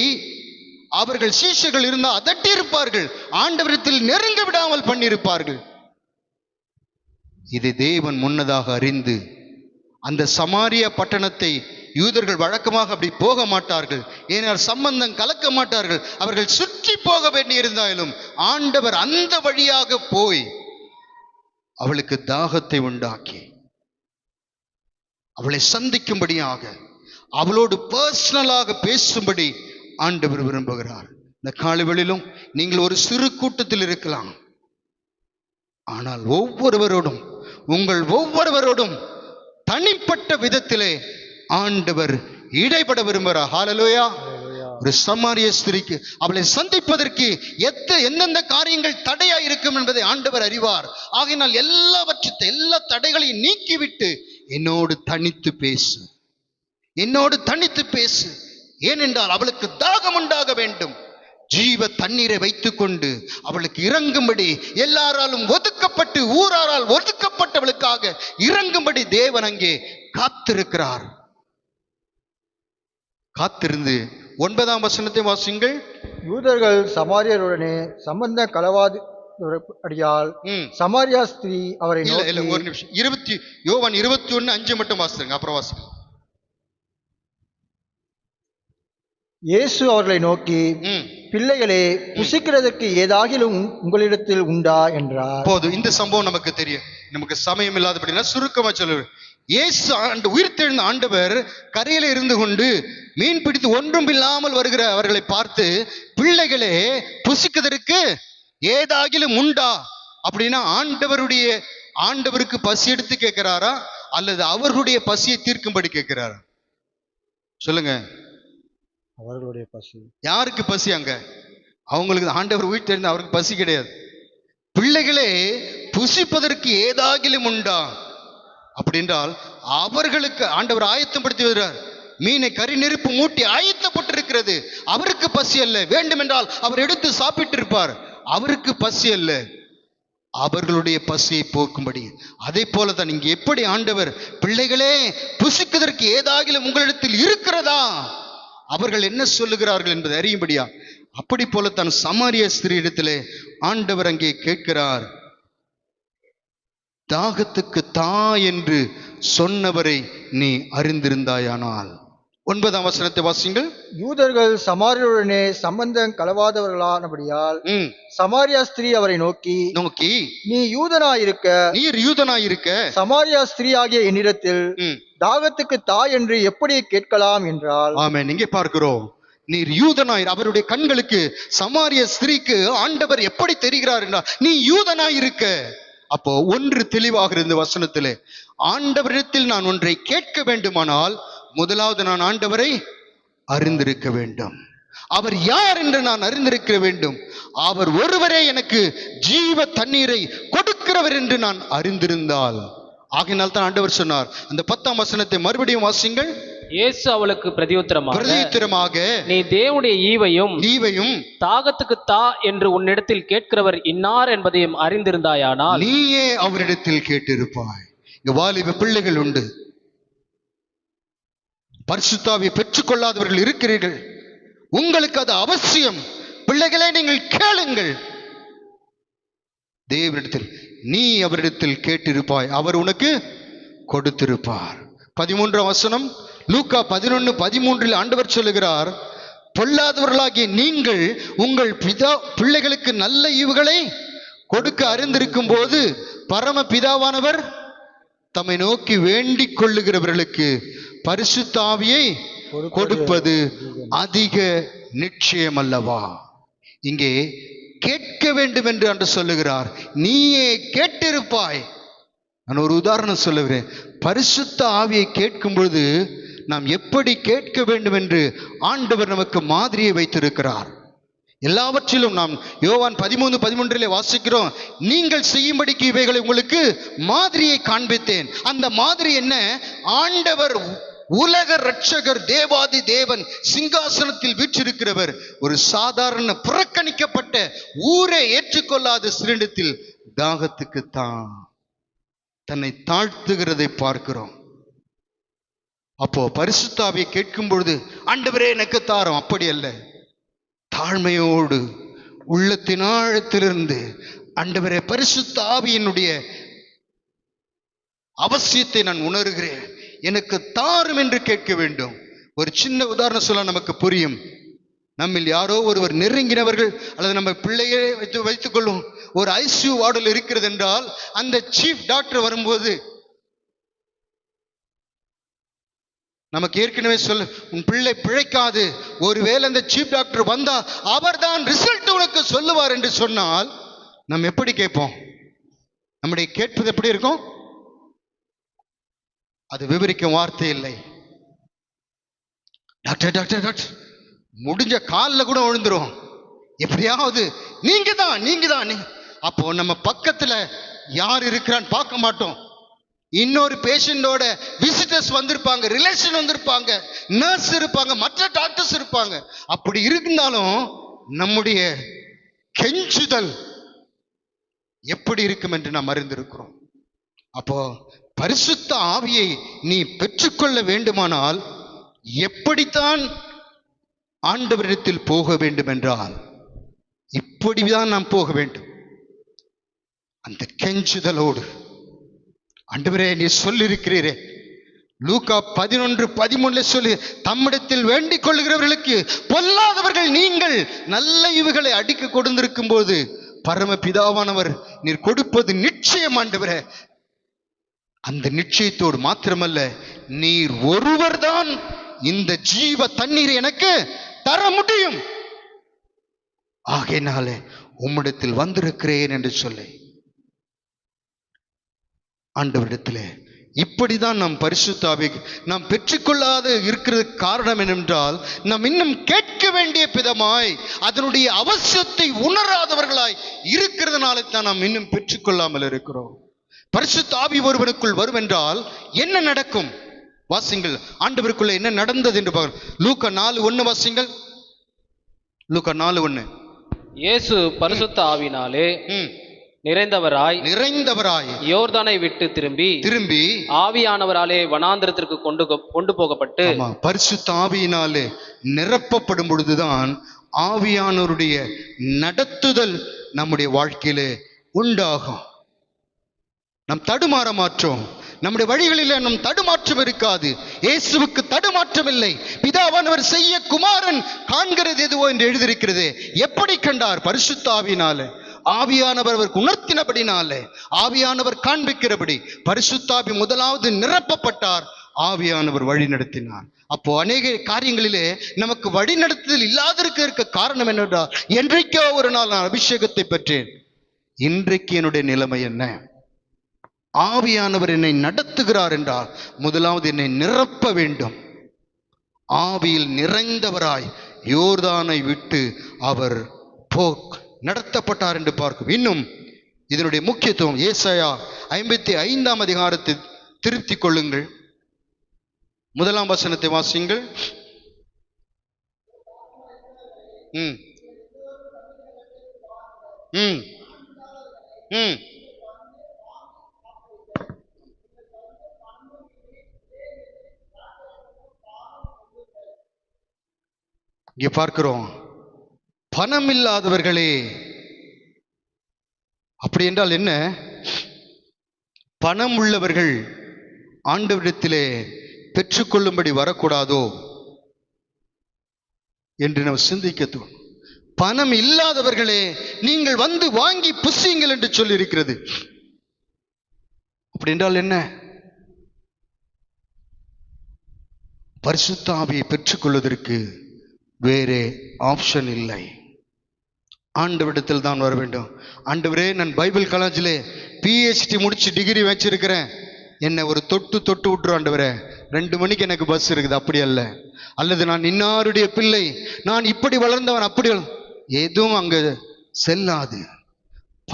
அவர்கள் சீஷர்கள் இருந்தால் அதட்டி இருப்பார்கள், ஆண்டவரிடத்தில் நெருங்க விடாமல் பண்ணியிருப்பார்கள். இதை தேவன் முன்னதாக அறிந்து அந்த சமாரிய பட்டணத்தை யூதர்கள் வழக்கமாக அப்படி போக மாட்டார்கள், ஏனால் சம்பந்தம் கலக்க மாட்டார்கள். அவர்கள் சுற்றி போக வேண்டியிருந்தாலும் ஆண்டவர் அந்த வழியாக போய் அவளுக்கு தாகத்தை உண்டாக்கி அவளை சந்திக்கும்படியாக, அவளோடு பர்சனலாக பேசும்படி ஆண்டவர் விரும்புகிறார். இந்த காலைவெளியிலும் நீங்கள் ஒரு சிறு கூட்டத்தில் இருக்கலாம், ஆனால் உங்கள் ஒவ்வொருவரோடும் தனிப்பட்ட விதத்திலே ஆண்டவர் இடைப்பட விரும்புகிறார். ஹல்லேலூயா. ஒரு சமாரிய ஸ்திரீக்கு அவளை சந்திப்பதற்கு எந்தெந்த காரியங்கள் தடையா இருக்கும் என்பதை ஆண்டவர் அறிவார். ஆகையினால் எல்லா தடைகளையும் நீக்கிவிட்டு என்னோடு தனித்து பேசு. ஏனென்றால் அவளுக்கு தாகம் உண்டாக வேண்டும். ஜீவ தண்ணீரை வைத்துக் கொண்டு அவளுக்கு இறங்கும்படி, எல்லாராலும் ஒதுக்கப்பட்டு ஊராரால் ஒதுக்கப்பட்டவளுக்காக இறங்கும்படி தேவன் அங்கே காத்திருக்கிறார். காத்திருந்து 9ஆம் வசனத்தை வாசிங்கள். யூதர்கள் சமாரியருடனே சம்பந்த களவாது அடியால் சமாரியா ஸ்திரீ அவரை ஒரு நிமிஷம், யோவான் 21:5 மட்டும் வாசிங்க, அப்புறம் வாசிங்க. இயேசு அவர்களை நோக்கி, பிள்ளைகளே, புசிக்கிறதற்கு ஏதாகிலும் உங்களிடத்தில் உண்டா என்றார். போதும், இந்த சம்பவம் நமக்கு தெரியும். நமக்கு சமயம் இல்லாதபடினா சுருக்கமா சொல்லுவேன். இயேசு உயிர்த்தெழுந்த ஆண்டவர் கரையில இருந்து கொண்டு மீன் பிடித்து ஒன்றும் இல்லாமல் வருகிற அவர்களை பார்த்து, பிள்ளைகளே, புசிக்கிறதற்கு ஏதாகிலும் உண்டா அப்படின்னா ஆண்டவருக்கு பசி எடுத்து கேட்கிறாரா, அல்லது அவர்களுடைய பசியை தீர்க்கும்படி கேட்கிறாரா? சொல்லுங்க. அவர்களுடைய பசி. யாருக்கு பசி? அங்க அவங்களுக்கு. ஆண்டவர் உயிர்த்தெழுந்த அவருக்கு பசி கிடையாது. பிள்ளைகளே, புசிப்பதற்கு ஏதாகிலும் உண்டா அப்படின்றால் அவர்களுக்கு ஆண்டவர் ஆயத்தப்படுத்தி வருகிறார். மீனை கறி நெருப்பு மூட்டி ஆயத்தப்பட்டிருக்கிறது. அவருக்கு பசி அல்ல. வேண்டுமென்றால் அவர் எடுத்து சாப்பிட்டு இருப்பார். அவருக்கு பசி அல்ல, அவர்களுடைய பசியை போக்கும்படி. அதே போலதான் இங்கே எப்படி ஆண்டவர், பிள்ளைகளே, புசிப்பதற்கு ஏதாகிலும் உங்களிடத்தில் இருக்கிறதா, அவர்கள் என்ன சொல்லுகிறார்கள் என்பதை அறியும்படியா. அப்படி போலத்தான் சமாரிய ஸ்திரீ இடத்திலே ஆண்டவர் அங்கே கேட்கிறார். தாகத்துக்கு தா என்று சொன்னவரை நீ அறிந்திருந்தாயானால். 9ஆம் வசனத்தை வாசிங்கள். யூதர்கள் சமாரியருடனே சம்பந்தம் கலவாதவர்களானபடியால் சமாரியா ஸ்திரீ அவரை நோக்கி நீ யூதனாயிருக்க சமாரியா ஸ்திரீ ஆகிய என்னிடத்தில் தாகத்துக்கு தா என்று எப்படி கேட்கலாம் என்றால். ஆமென். இங்கே பார்க்கிறோம், நீர் யூதனாயிரு. அவருடைய கண்களுக்கு சமாரிய ஸ்திரீக்கு ஆண்டவர் எப்படி தெரிகிறார் என்றால் நீ யூதனாயிருக்க. அப்போ ஒன்று தெளிவாக இருந்த வசனத்திலே, ஆண்டவரிடத்தில் நான் ஒன்றை கேட்க வேண்டுமானால் முதலாவது நான் ஆண்டவரை அறிந்திருக்க வேண்டும். அவர் யார் என்று நான் அறிந்திருக்க வேண்டும். அவர் ஒருவரே எனக்கு ஜீவ தண்ணீரை கொடுக்கிறவர் என்று நான் அறிந்திருந்தால். ஆகையினால் தான் ஆண்டவர் சொன்னார். அந்த 10ஆம் வசனத்தை மறுபடியும் வாசிங்கள். இயேசு அவளுக்கு பிரதியுத்தரமாக நீ தேவனுடைய ஈவையும் தாகத்துக்கு தா என்று உன்னிடத்தில் கேட்கிறவர் இன்னார் என்பதையும் அறிந்திருந்தாயானால் நீயே அவரிடத்தில் கேட்டிருப்பாய். இங்க வாலிப பிள்ளைகள் உண்டு, பரிசுத்தாவியை பெற்றுக் கொள்ளாதவர்கள் இருக்கிறீர்கள். உங்களுக்கு அது அவசியம். பிள்ளைகளே, நீங்கள் கேளுங்கள். தேவனிடத்தில் நீ அவரிடத்தில் கேட்டிருப்பாய், அவர் உனக்கு கொடுத்திருப்பார். 13ஆம் வசனம், லூக்கா 11:13 ஆண்டவர் சொல்லுகிறார், பொல்லாதவர்களாகிய நீங்கள் உங்கள் பிள்ளைகளுக்கு நல்ல ஈவுகளை கொடுக்க அறிந்திருக்கும் போது பரம பிதாவானவர் தம்மை நோக்கி வேண்டிக் கொள்ளுகிறவர்களுக்கு பரிசுத்த ஆவியை கொடுப்பது அதிக நிச்சயம் அல்லவா? இங்கே கேட்க வேண்டும் என்று அன்று சொல்லுகிறார். நீயே கேட்டிருப்பாய். நான் ஒரு உதாரணம் சொல்லுகிறேன். பரிசுத்த ஆவியை கேட்கும் பொழுது நாம் எப்படி கேட்க வேண்டும் என்று ஆண்டவர் நமக்கு மாதிரியை வைத்திருக்கிறார். எல்லாவற்றிலும் நாம் யோவான் 13:13 வாசிக்கிறோம், நீங்கள் செய்யும்படிக்கு இவைகளை உங்களுக்கு மாதிரியை காண்பித்தேன். அந்த மாதிரி என்ன? ஆண்டவர் உலக இரட்சகர், தேவாதி தேவன், சிங்காசனத்தில் வீற்றிருக்கிறவர் ஒரு சாதாரண புறக்கணிக்கப்பட்ட ஊரை ஏற்றுக்கொள்ளாத சிறிடத்தில் தாகத்துக்கு தன்னை தாழ்த்துகிறதை பார்க்கிறோம். அப்போ பரிசுத்த ஆவியை கேட்கும் பொழுது ஆண்டவரே எனக்கு தாரும், அப்படி அல்ல. தாழ்மையோடு உள்ளத்தின் ஆழத்திலிருந்து ஆண்டவரே பரிசுத்த ஆவியினுடைய அவசியத்தை நான் உணர்கிறேன், எனக்கு தாரும் என்று கேட்க வேண்டும். ஒரு சின்ன உதாரணம் சொல்ல நமக்கு புரியும். நம்மில் யாரோ ஒருவர் நெருங்கினவர்கள் அல்லது நம்ம பிள்ளையை வைத்துக் கொள்ளும் ஒரு ஐசியூ வார்டில் இருக்கிறது என்றால் அந்த சீஃப் டாக்டர் வரும்போது நமக்கு ஏற்கனவே சொல்ல, உன் பிள்ளை பிழைக்காது, ஒருவேளை அந்த சீஃப் டாக்டர் வந்தா அவர் தான் ரிசல்ட் உனக்கு சொல்லுவார் என்று சொன்னால் நம்ம எப்படி கேட்போம்? நம்முடைய கேட்பது எப்படி இருக்கும்? அது விவரிக்கும் வார்த்தை இல்லை. டாக்டர் டாக்டர் டாக்டர் முடிஞ்ச காலில் கூட விழுந்துரும். எப்படியாவது நீங்க தான். அப்போ நம்ம பக்கத்துல யார் இருக்கிறான்னு பார்க்க மாட்டோம். இன்னொரு பேஷண்டோட விசிட்டர்ஸ் வந்திருப்பாங்க, ரிலேஷன் வந்திருப்பாங்க, நர்ஸ் இருப்பாங்க, மற்ற டாக்டர்ஸ் இருப்பாங்க. அப்படி இருந்தாலும் நம்முடைய கெஞ்சுதல் எப்படி இருக்கும் என்று நாம் அறிந்திருக்கிறோம். அப்போ பரிசுத்த ஆவியை நீ பெற்றுக்கொள்ள வேண்டுமானால் எப்படித்தான் ஆண்டவரிடத்தில் போக வேண்டும் என்றால் இப்படிதான் நாம் போக வேண்டும். அந்த கெஞ்சுதலோடு, ஆண்டவரே நீ சொல்லியிருக்கிறீரே, லூக்கா 11:13 சொல்லி, தம்மிடத்தில் வேண்டிக் கொள்ளுகிறவர்களுக்கு பொல்லாதவர்கள் நீங்கள் நல்ல ஈவுகளை அடிக்க கொடுத்திருக்கும் போது பரம பிதாவானவர் நீர் கொடுப்பது நிச்சயம் ஆண்டவரே. அந்த நிச்சயத்தோடு மாத்திரமல்ல, நீர் ஒருவர் தான் இந்த ஜீவ தண்ணீர் எனக்கு தர முடியும், ஆகையினாலே உம்மிடத்தில் வந்திருக்கிறேன் என்று சொல்லி ஆண்டவரிடத்திலே இப்படிதான் நாம் பரிசுத்த ஆவியை நாம் பெற்றுக்கொள்ளாத இருக்கிறது. காரணம் என்னென்றால் நாம் இன்னும் கேட்க வேண்டிய விதமாய் அதனுடைய அவசியத்தை உணராதவர்களாய் இருக்கிறதுனால தான் நாம் இன்னும் பெற்றுக்கொள்ளாமல் இருக்கிறோம். பரிசுத்த ஆவி ஒருவனுக்குள் வரும் என்றால் என்ன நடக்கும்? வாசிங்கள், ஆண்டவருக்குள்ள என்ன நடந்தது என்று பாருங்கள். லூக்கா 4:1 வாசிங்கள். லூக்கா 4:1. இயேசு பரிசுத்த ஆவினாலே நிறைந்தவராய் யோர்தானை விட்டு திரும்பி ஆவியானவராலே வனாந்திரத்திற்கு கொண்டு போகப்பட்டு, பரிசுத்த ஆவியினாலே நிரப்பப்படும் பொழுதுதான் ஆவியானவருடைய நடத்துதல் நம்முடைய வாழ்க்கையிலே உண்டாகும். நம் தடுமாற மாற்றோம். நம்முடைய வழிகளிலே நம் தடுமாற்றம் இருக்காது. இயேசுவுக்கு தடுமாற்றம் இல்லை. பிதாவானவர் செய்ய குமாரன் காண்கிறது எதுவோ என்று எழுதியிருக்கிறது. எப்படி கண்டார்? பரிசுத்த ஆவியினாலே. ஆவியானவர் அவருக்கு உணர்த்தினபடினாலே, ஆவியானவர் காண்பிக்கிறபடி பரிசுத்த ஆவி முதலாவது நிரப்பப்பட்டார். ஆவியானவர் வழி நடத்தினார். அப்போ அநேக காரியங்களிலே நமக்கு வழி நடத்துதல் இல்லாதிருக்க காரணம் என்னென்றால், என்றைக்கோ ஒரு நாள் நான் அபிஷேகத்தை பெற்றேன், இன்றைக்கு என்னுடைய நிலைமை என்ன? ஆவியானவர் என்னை நடத்துகிறார் என்றால் முதலாவது என்னை நிரப்ப வேண்டும். ஆவியில் நிறைந்தவராய் யோர்தானை விட்டு அவர் நடத்தப்பட்டார் என்று பார்க்கும். இன்னும் இதனுடைய முக்கியத்துவம் ஏசாயா 55 அதிகாரத்தை திருத்திக் கொள்ளுங்கள். 1 வசனத்தை வாசியுங்கள். ம் ம் ம் இங்கே பார்க்கிறோம், பணம் இல்லாதவர்களே. அப்படி என்றால் என்ன? பணம் உள்ளவர்கள் ஆண்டவரிடத்திலே பெற்றுக்கொள்ளும்படி வரக்கூடாதோ என்று நாம் சிந்திக்க தோணும். பணம் இல்லாதவர்களே, நீங்கள் வந்து வாங்கி புசியுங்கள் என்று சொல்லி இருக்கிறது. அப்படி என்றால் என்ன? பரிசுத்த ஆவியை பெற்றுக்கொள்வதற்கு வேறே ஆப்ஷன் இல்லை. ஆண்டவரிடத்தில் தான் வர வேண்டும். ஆண்டவரே, நான் பைபிள் காலேஜில் PhD முடிச்சு டிகிரி வச்சிருக்கிறேன், என்னை ஒரு தொட்டு விட்டுரு ஆண்டவரே, 2 மணிக்கு எனக்கு பஸ் இருக்குது. அப்படி அல்ல. அல்லது நான் இன்னாருடைய பிள்ளை, நான் இப்படி வளர்ந்தவன், அப்படி எதுவும் அங்கு செல்லாது.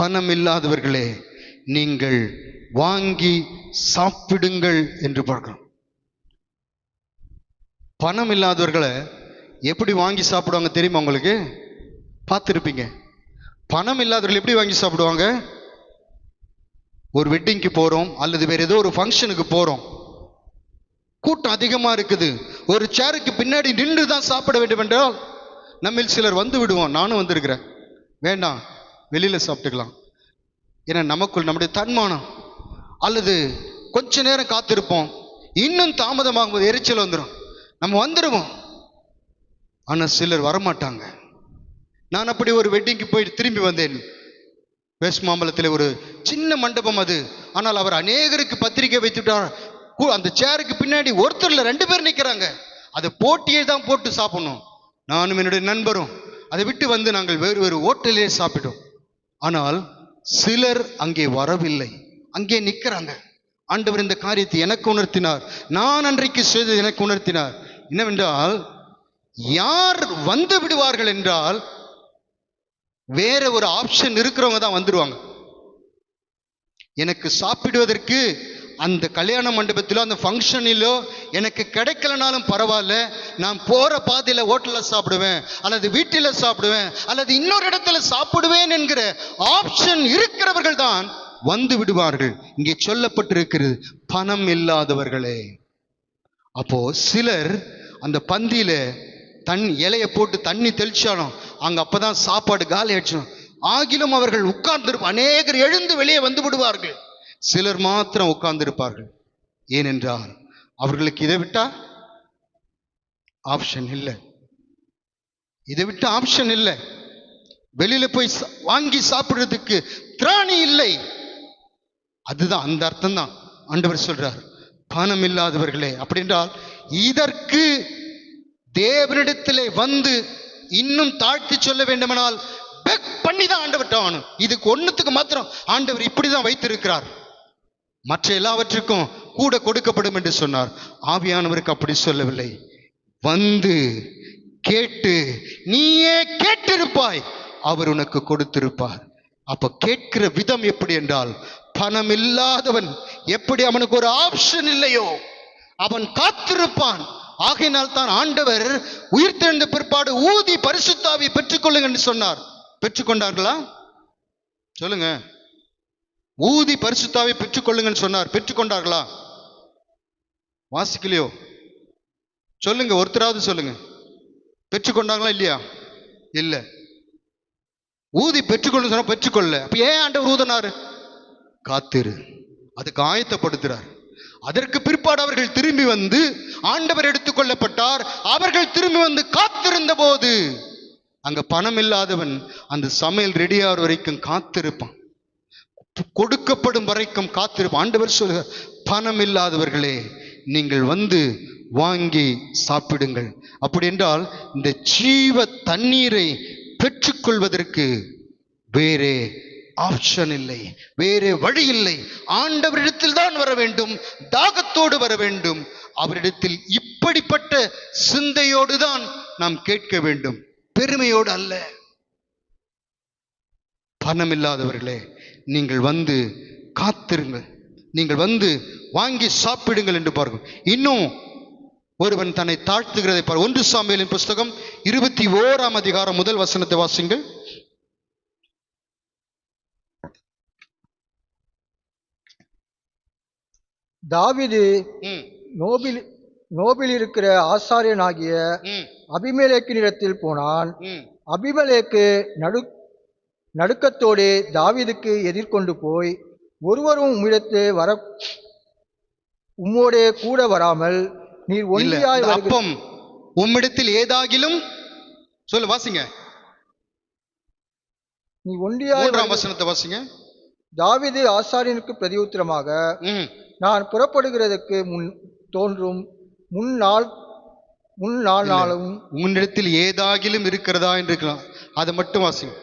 பணம் இல்லாதவர்களே, நீங்கள் வாங்கி சாப்பிடுங்கள் என்று பார்க்கிறோம். பணம் இல்லாதவர்களை எப்படி வாங்கி சாப்பிடுவாங்க தெரியுமா உங்களுக்கு? பார்த்துருப்பீங்க. பணம் இல்லாதவர்கள் எப்படி வாங்கி சாப்பிடுவாங்க? ஒரு வெட்டிங்க்கு போகிறோம் அல்லது வேறு ஏதோ ஒரு ஃபங்க்ஷனுக்கு போகிறோம், கூட்டம் அதிகமாக இருக்குது, ஒரு சேருக்கு பின்னாடி நின்று தான் சாப்பிட வேண்டும் என்றால் நம்மில் சிலர் வந்து விடுவோம். நானும் வந்திருக்கிறேன், வேண்டாம் வெளியில் சாப்பிட்டுக்கலாம். ஏன்னா நமக்குள் நம்முடைய தன்மானம், அல்லது கொஞ்ச நேரம் காத்திருப்போம், இன்னும் தாமதமாகும் போது எரிச்சல் வந்துடும், நம்ம வந்துடுவோம். ஆனால் சிலர் வரமாட்டாங்க. நான் அப்படி ஒரு வெட்டிங்க்கு போய் திரும்பி வந்தேன். வெஸ்ட் மாம்பலத்தில் ஒரு சின்ன மண்டபம் அது. ஆனால் அவர் அநேகருக்கு பத்திரிக்கை வைத்துட்டார். அந்த சேருக்கு பின்னாடி ஒருத்தர் இல்லை 2 பேர் நிற்கிறாங்க. அதை போட்டியே தான் போட்டு சாப்பிடணும். நானும் என்னுடைய நண்பரும் அதை விட்டு வந்து நாங்கள் வேறு வேறு ஹோட்டலே சாப்பிட்டோம். ஆனால் சிலர் அங்கே வரவில்லை, அங்கே நிற்கிறாங்க. ஆண்டவர் இந்த காரியத்தை எனக்கு உணர்த்தினார். நான் அன்றைக்கு செய்தது எனக்கு உணர்த்தினார். என்னவென்றால், யார் வந்து விடுவார்கள் என்றால் வேற ஒரு ஆப்ஷன் இருக்கிறவங்க தான் வந்துடுவாங்க. எனக்கு சாப்பிடுவதற்கு அந்த கல்யாண மண்டபத்திலோ அந்த ஃபங்க்ஷனிலோ எனக்கு கிடைக்கலனாலும் பரவாயில்ல, நான் போற பாதையில ஹோட்டலில் சாப்பிடுவேன், அல்லது வீட்டில் சாப்பிடுவேன், அல்லது இன்னொரு இடத்துல சாப்பிடுவேன் என்கிற ஆப்ஷன் இருக்கிறவர்கள் தான் வந்து விடுவார்கள். இங்கே சொல்லப்பட்டிருக்கிறது, பணம் இல்லாதவர்களே. அப்போ சிலர் அந்த பந்தியில இலையை போட்டு தண்ணி தெளிச்சாலும் அங்க அப்பதான் சாப்பாடு காலி ஆயிடுச்சு. ஆகிலும் அவர்கள் உட்கார்ந்து, அநேகர் எழுந்து வெளியே வந்து விடுவார்கள், சிலர் மாத்திரம் உட்கார்ந்து இருப்பார்கள். ஏனென்றால் அவர்களுக்கு இதை விட்டா ஆப்ஷன் இல்லை, இதை விட்டு ஆப்ஷன் இல்லை. வெளியில போய் வாங்கி சாப்பிடுறதுக்கு திராணி இல்லை. அதுதான் அந்த அர்த்தம் தான் ஆண்டவர் சொல்றார், பணம் இல்லாதவர்களே. அப்படி என்றால் இதற்கு தேவனிடத்திலே வந்து இன்னும் தாழ்த்தி சொல்ல வேண்டுமானால் பெக் பண்ணி தான் ஆண்டவர்கிட்ட ஆகணும். இதுக்கு ஒண்ணுத்துக்கு மாத்திரம் ஆண்டவர் இப்படிதான் வைத்திருக்கிறார், மற்ற எல்லாவற்றுக்கும் கூட கொடுக்கப்படும் என்று சொன்னார். ஆவியானவருக்கு அப்படி சொல்லவில்லை. வந்து கேட்டு, நீயே கேட்டிருப்பாய், அவர் உனக்கு கொடுத்திருப்பார். அப்ப கேட்கிற விதம் எப்படி என்றால், பணம் இல்லாதவன் எப்படி அவனுக்கு ஒரு ஆப்ஷன் இல்லையோ அவன் காத்திருப்பான். ஆகையினால் தான் ஆண்டவர் உயிர்த்தெழுந்த பிற்பாடு ஊதி பரிசுத்த ஆவியை பெற்றுக்கொள்ளுங்க என்று சொன்னார். பெற்றுக்கொண்டார்களா? சொல்லுங்க. ஊதி பரிசுத்த ஆவியை பெற்றுக்கொள்ளுங்கன்னு சொன்னார். பெற்றுக்கொண்டார்களா? வாசிக்கலையோ? சொல்லுங்க, ஒருத்தராவது சொல்லுங்க. பெற்றுக்கொண்டாங்களா இல்லையா? இல்ல. ஊதி பெற்றுக்கொள்ள சொன்னா பெற்றுக்கொள்ள. அப்ப ஏன் ஆண்டவர் ஊதினாரு? காத்திரு, அதுக்கு ஆயத்தப்படுத்துறார். அதற்கு பிற்பாடு அவர்கள் திரும்பி வந்து ஆண்டவர் எடுத்துக்கொள்ளப்பட்டார். அவர்கள் திரும்பி வந்து காத்திருந்த போது அங்க பணம் இல்லாதவன் அந்த சமையல் ரெடியாகிற வரைக்கும் காத்திருப்பான், கொடுக்கப்படும் வரைக்கும் காத்திருப்பான். ஆண்டவர் சொல்கிறார், பணம் இல்லாதவர்களே நீங்கள் வந்து வாங்கி சாப்பிடுங்கள். அப்படி என்றால் இந்த ஜீவ தண்ணீரை பெற்றுக்கொள்வதற்கு வேறே ஆப்ஷன் இல்லை, வேறே வழி இல்லை. ஆண்டவரிடத்தில் தான் வர வேண்டும், தாகத்தோடு வர வேண்டும். அவரிடத்தில் இப்படிப்பட்ட சிந்தையோடு தான் நாம் கேட்க வேண்டும், பெருமையோடு அல்ல. பணம் இல்லாதவர்களே நீங்கள் வந்து காத்திருங்கள், நீங்கள் வந்து வாங்கி சாப்பிடுங்கள் என்று பாருங்கள். இன்னும் ஒருவன் தன்னை தாழ்த்துகிறதை பார். 1 சாமுவேலின் புஸ்தகம் 21ஆம் அதிகாரம் முதல் வசனத்தை வாசிங்கள். தாவீது நோபில் இருக்கிற ஆசாரியனாகிய அபிமெலேக்கினிடத்தில் போனான். அபிமெலேக்கு நடுக்கத்தோடு தாவீதுக்கு எதிர்கொண்டு போய், ஒருவரும் உம்மோடே கூட வராமல் நீர் ஒன்றியாய் அப்பம் உம்மிடத்தில் ஏதாகிலும் சொல்லு, வாசிங்க. நீ ஒன்றியாய் 3ஆம் வசனத்தை வாசிங்க. தாவீது ஆசாரியனுக்கு பிரதியுத்தரமாக, நான் புறப்படுகிறதுக்கு முன் தோன்றும் முன்னாலும் உன்னிடத்தில் ஏதாகிலும் இருக்கிறதா என்று இருக்கலாம், அதை மட்டும் வாசிங்க.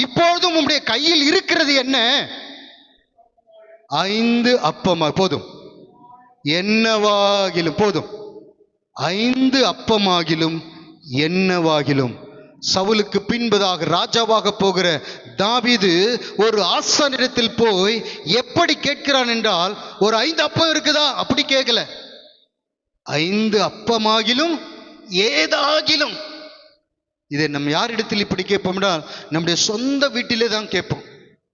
இப்பொழுதும் உம்முடைய கையில் இருக்கிறது என்ன? 5 அப்பமா போதும், என்னவாகிலும் போதும், 5 அப்பமாகிலும் என்னவாகிலும். சவுலுக்கு பின்பதாக ராஜாவாக போகிற தாவீது ஒரு ஆசானிடத்தில் போய் எப்படி கேட்கிறான் என்றால், ஒரு 5 அப்பம் இருக்குதா? அப்படி கேட்கல, 5 அப்பமாகிலும் ஏதாகிலும். இதை நம்ம யாரிடத்தில் இப்படி கேட்போம் என்றால், நம்முடைய சொந்த வீட்டிலே தான் கேட்போம்.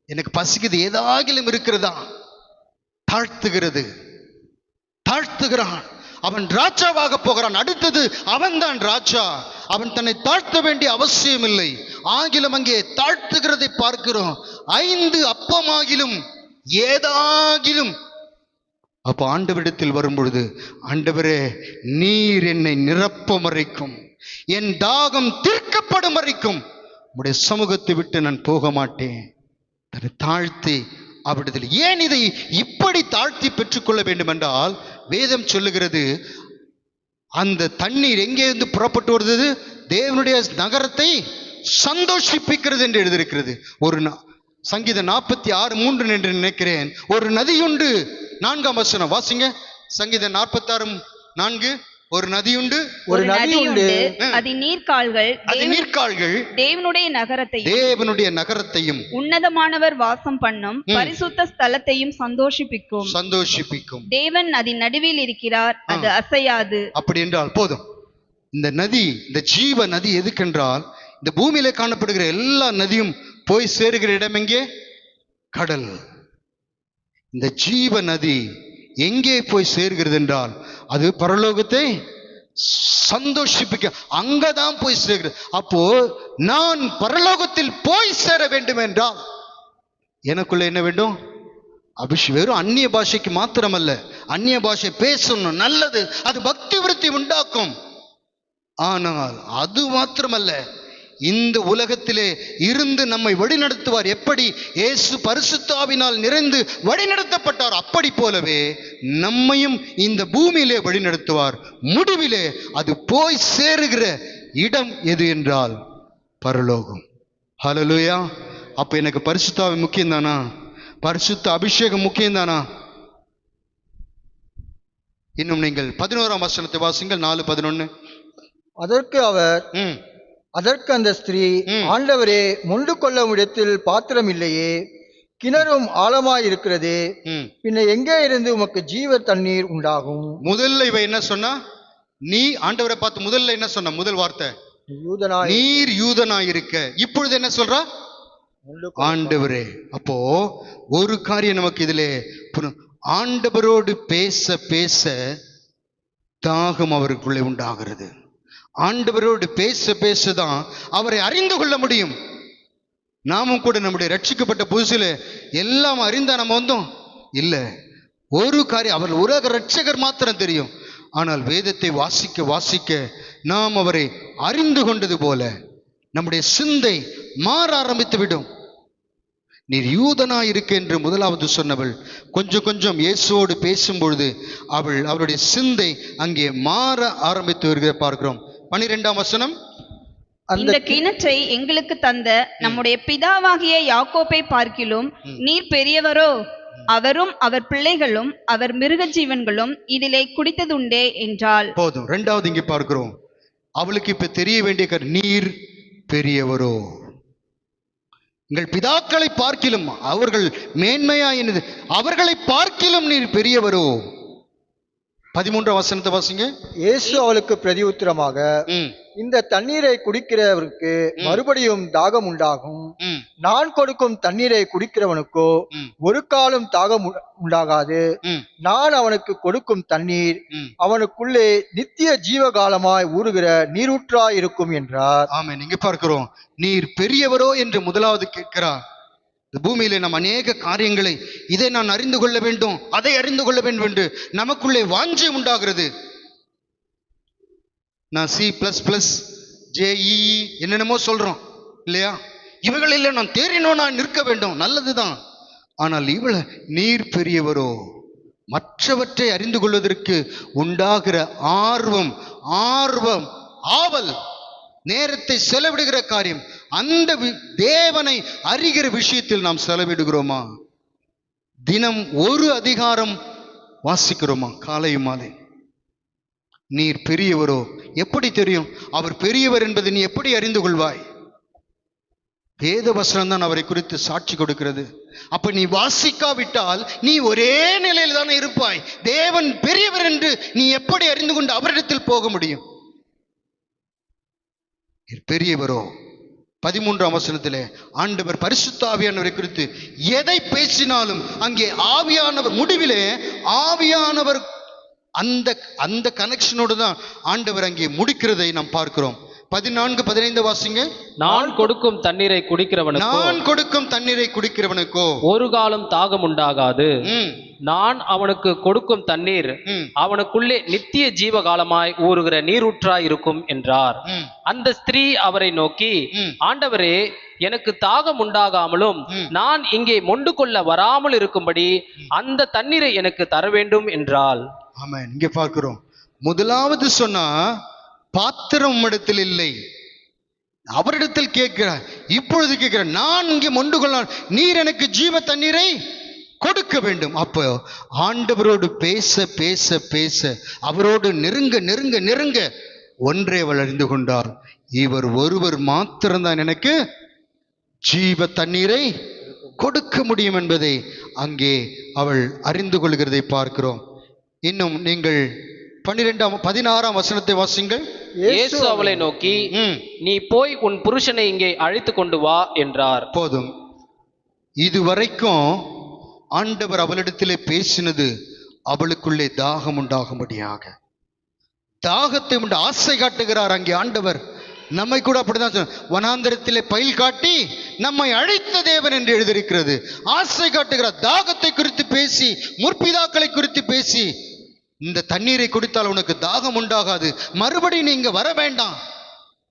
எனக்கு பசிக்குது, ஏதாகிலும் இருக்கிறதா? தாழ்த்துகிறான். அவன் ராஜாவாக போகிறான். அடுத்தது அவன் தான் ராஜா. அவன் தன்னை தாழ்த்த வேண்டிய அவசியம் இல்லை. ஆகிலும் அங்கே தாழ்த்துகிறதை பார்க்கிறோம். 5 அப்பமாகிலும் ஏதாகிலும். அப்ப ஆண்டவரிடத்தில் வரும் பொழுது, ஆண்டவரே நீர் என்னை நிரப்பும் வரைக்கும், என் தாகம் தீர்க்கப்படும் வரைக்கும் உம்முடைய சமூகத்தை விட்டு நான் போக மாட்டேன். தன்னை தாழ்த்தி அவரிடத்தில். ஏன் இதை இப்படி தாழ்த்தி பெற்றுக்கொள்ள வேண்டும் என்றால், வேதம் சொல்லுகிறது, அந்த தண்ணீர் எங்கே இருந்து புறப்பட்டு வருது? தேவனுடைய நகரத்தை சந்தோஷிப்பிக்கிறது என்று எழுதியிருக்கிறது. ஒரு சங்கீதம் 46:3 என்று நினைக்கிறேன். ஒரு நதியுண்டு. 4ஆம் வசனம் வாசிங்க. சங்கீதம் 46:4. ஒரு நதியுண்டு, அதன் நீர்க்கால்கள் தேவனுடைய நகரத்தையும் உன்னதமானவர் வாசம் பண்ணும் பரிசுத்த ஸ்தலத்தையும் சந்தோஷிப்பிக்கும். தேவன் அதன் நடுவில் இருக்கிறார், அது அசையாது. அப்படி என்றால் போதும். இந்த நதி, இந்த ஜீவ நதி எதுக்கென்றால், இந்த பூமியில காணப்படுகிற எல்லா நதியும் போய் சேருகிற இடம் எங்கே? கடல். இந்த ஜீவ நதி எங்கே போய் சேர்கிறது என்றால், அது பரலோகத்தை சந்தோஷிப்பிக்க, அங்கதான் போய் சேர்கிறது. அப்போ நான் பரலோகத்தில் போய் சேர வேண்டும் என்றால் எனக்குள்ள என்ன வேண்டும்? வெறும் அந்நிய பாஷைக்கு மாத்திரமல்ல, அந்நிய பாஷை பேசணும், நல்லது, அது பக்தி விருத்தி உண்டாக்கும். ஆனால் அது மாத்திரமல்ல, இந்த உலகத்திலே இருந்து நம்மை வழிநடத்துவார். எப்படி இயேசு பரிசுத்த ஆவியினால் நிறைந்து வழிநடத்தப்பட்டார், அப்படி போலவே நம்மையும் இந்த பூமியிலே வழிநடத்துவார். முடிவிலே அது போய் சேருகிற இடம் எது என்றால் பரலோகம். ஹல்லேலூயா. அப்ப எனக்கு பரிசுத்த ஆவி முக்கியம் தானா? பரிசுத்த அபிஷேகம் முக்கியம் தானா? இன்னும் நீங்கள் 11ஆம் வசனத்தை வாசிங்கள். 4:11. அதற்கு அந்த ஸ்திரீ, ஆண்டவரே, மொண்டு கொள்ளும் இடத்தில் பாத்திரம் இல்லையே, கிணறும் ஆழமாயிருக்கிறதே, பின்ன எங்கே இருந்து உமக்கு ஜீவ தண்ணீர் உண்டாகும்? முதல்ல இவ என்ன சொன்னா? நீ ஆண்டவரை பார்த்து முதல்ல என்ன சொன்ன? முதல் வார்த்தை நீர் யூதனாயிருக்க. இப்பொழுது என்ன சொல்றா? ஆண்டவரே. அப்போ ஒரு காரியம் நமக்கு இதிலே, ஆண்டவரோடு பேச பேச தாகம் அவருக்குள்ளே உண்டாகிறது. ஆண்டவரோடு பேச பேசதான் அவரை அறிந்து கொள்ள முடியும். நாமும் கூட நம்முடைய ரட்சிக்கப்பட்ட புதுசில் எல்லாம் அறிந்தா நம்ம வந்தோம் இல்லை. ஒரு காரியம், அவர் உலக ரட்சகர் மாத்திரம் தெரியும். ஆனால் வேதத்தை வாசிக்க வாசிக்க நாம் அவரை அறிந்து கொண்டது போல நம்முடைய சிந்தை மாற ஆரம்பித்து விடும். நீர் யூதனாய் இருக்க என்று முதலாவது சொன்னவள் கொஞ்சம் கொஞ்சம் இயேசுவோடு பேசும்பொழுது அவருடைய சிந்தை அங்கே மாற ஆரம்பித்து வருகிற பார்க்கிறோம். 12ஆம் வசனம், இந்த கிணற்றை எங்களுக்கு தந்த நம்முடைய பிதாவாகிய யாக்கோப்பை பார்க்கிலும் நீர் பெரியவரோ, அவரும் அவர் பிள்ளைகளும் அவர் மிருக ஜீவன்களும் இதிலே குடித்ததுண்டே என்றாள். போதும். இரண்டாவது இங்கே பார்க்கிறோம், அவளுக்கு இப்ப தெரிய வேண்டிய நீர் பெரியவரோ, எங்கள் பிதாக்களை பார்க்கிலும் அவர்கள் மேன்மையா என்னது, அவர்களை பார்க்கிலும் நீர் பெரியவரோ. 13ஆம் வசனத்தை வாசிங்க. இயேசு அவளுக்கு பிரதியுத்தரமாக, இந்த தண்ணீரை குடிக்கிறவருக்கு மறுபடியும் தாகம் உண்டாகும். நான் கொடுக்கும் தண்ணீரை குடிக்கிறவனுக்கோ ஒரு காலம் தாகம் உண்டாகாது. நான் அவனுக்கு கொடுக்கும் தண்ணீர் அவனுக்குள்ளே நித்திய ஜீவகாலமாய் ஊறுகிற நீரூற்றாய் இருக்கும் என்றார். ஆமென். இங்க பார்க்கிறோம், நீர் பெரியவரோ என்று முதலாவது கேட்கிறார். பூமியிலே நாம் அநேக காரியங்களை, இதை நான் அறிந்து கொள்ள வேண்டும், அதை அறிந்து கொள்ள வேண்டும் என்று நமக்குள்ளே வாஞ்சை உண்டாகிறது. நான் C++, JEE என்னென்னமோ சொல்றோம் இல்லையா? இவைகளில் நான் தேறினோம், நான் நிற்க வேண்டும், நல்லதுதான். ஆனால் இவள நீர் பெரியவரோ, மற்றவற்றை அறிந்து கொள்வதற்கு உண்டாகிற ஆர்வம், ஆவல், நேரத்தை செலவிடுகிற காரியம், அந்த தேவனை அறிகிற விஷயத்தில் நாம் செலவிடுகிறோமா? தினம் ஒரு அதிகாரம் வாசிக்கிறோமா? காலையும் மாலை. நீர் பெரியவரோ, எப்படி தெரியும் அவர் பெரியவர் என்பதை நீ எப்படி அறிந்து கொள்வாய்? வேத வசனம் தான் அவரை குறித்து சாட்சி கொடுக்கிறது. அப்ப நீ வாசிக்காவிட்டால் நீ ஒரே நிலையில் தானே இருப்பாய். தேவன் பெரியவர் என்று நீ எப்படி அறிந்து கொண்டு அவரிடத்தில் போக முடியும்? பெரியவரோ. 13ஆம் வசனத்திலே ஆண்டவர் பரிசுத்த ஆவியானவரை குறித்து எதை பேசினாலும் அங்கே ஆவியானவர், முடிவிலே ஆவியானவர் அந்த கனெக்ஷனோடு தான் ஆண்டவர் அங்கே முடிக்கிறதை நாம் பார்க்கிறோம். 14, 15 வாசிங்க. நான் கொடுக்கும் தண்ணீரை குடிக்கிறவனுக்கோ ஒரு காலம் தாகம் உண்டாகாது. நான் அவனுக்கு கொடுக்கும் தண்ணீர் அவனுக்குள்ளே நித்திய ஜீவகாலமாய் ஊறுகிற நீரூற்றாய் இருக்கும் என்றார். அந்த ஸ்திரீ அவரை நோக்கி, ஆண்டவரே, எனக்கு தாகம் உண்டாகாமலும் நான் இங்கே மொண்டு கொள்ள வராமல் இருக்கும்படி அந்த தண்ணீரை எனக்கு தர வேண்டும் என்றாள். ஆமென். இங்கே பார்க்கிறோம், முதலாவது சொன்னா பாத்திரம் இடத்தில் இல்லை, அவரிடத்தில் கேட்கிறார். இப்பொழுது கேட்கிறார், நான் இங்கே மொண்டு கொள்ள, நீர் எனக்கு ஜீவ தண்ணீரை கொடுக்க வேண்டும். அப்போ ஆண்டவரோடு பேச பேச பேச, அவரோடு நெருங்க நெருங்க நெருங்க ஒன்றை அவள் அறிந்து கொண்டார், இவர் ஒருவர் மாத்திரம்தான் எனக்கு ஜீவ தண்ணீரை கொடுக்க முடியும் என்பதை அங்கே அவள் அறிந்து கொள்கிறதை பார்க்கிறோம். இன்னும் நீங்கள் 16ஆம் வசனத்தை வாசிங்கள். இயேசு அவளை நோக்கி, நீ போய் உன் புருஷனை இங்கே அழைத்து கொண்டு வா என்றார். போதும். இதுவரைக்கும் ஆண்டவர் அவளிடத்திலே பேசினது அவளுக்குள்ளே தாகம் உண்டாகும்படியாக, தாகத்தை உண்டு ஆசை காட்டுகிறார் அங்கே ஆண்டவர். நம்மை கூட அப்படிதான், வனாந்தரத்திலே பயில் காட்டி நம்மை அழைத்த தேவன் என்று எழுதியிருக்கிறது. ஆசை காட்டுகிறார், தாகத்தை குறித்து பேசி, முற்பிதாக்களை குறித்து பேசி, இந்த தண்ணீரை குடித்தால் உனக்கு தாகம் உண்டாகாது, மறுபடியும் நீங்க வர வேண்டாம்,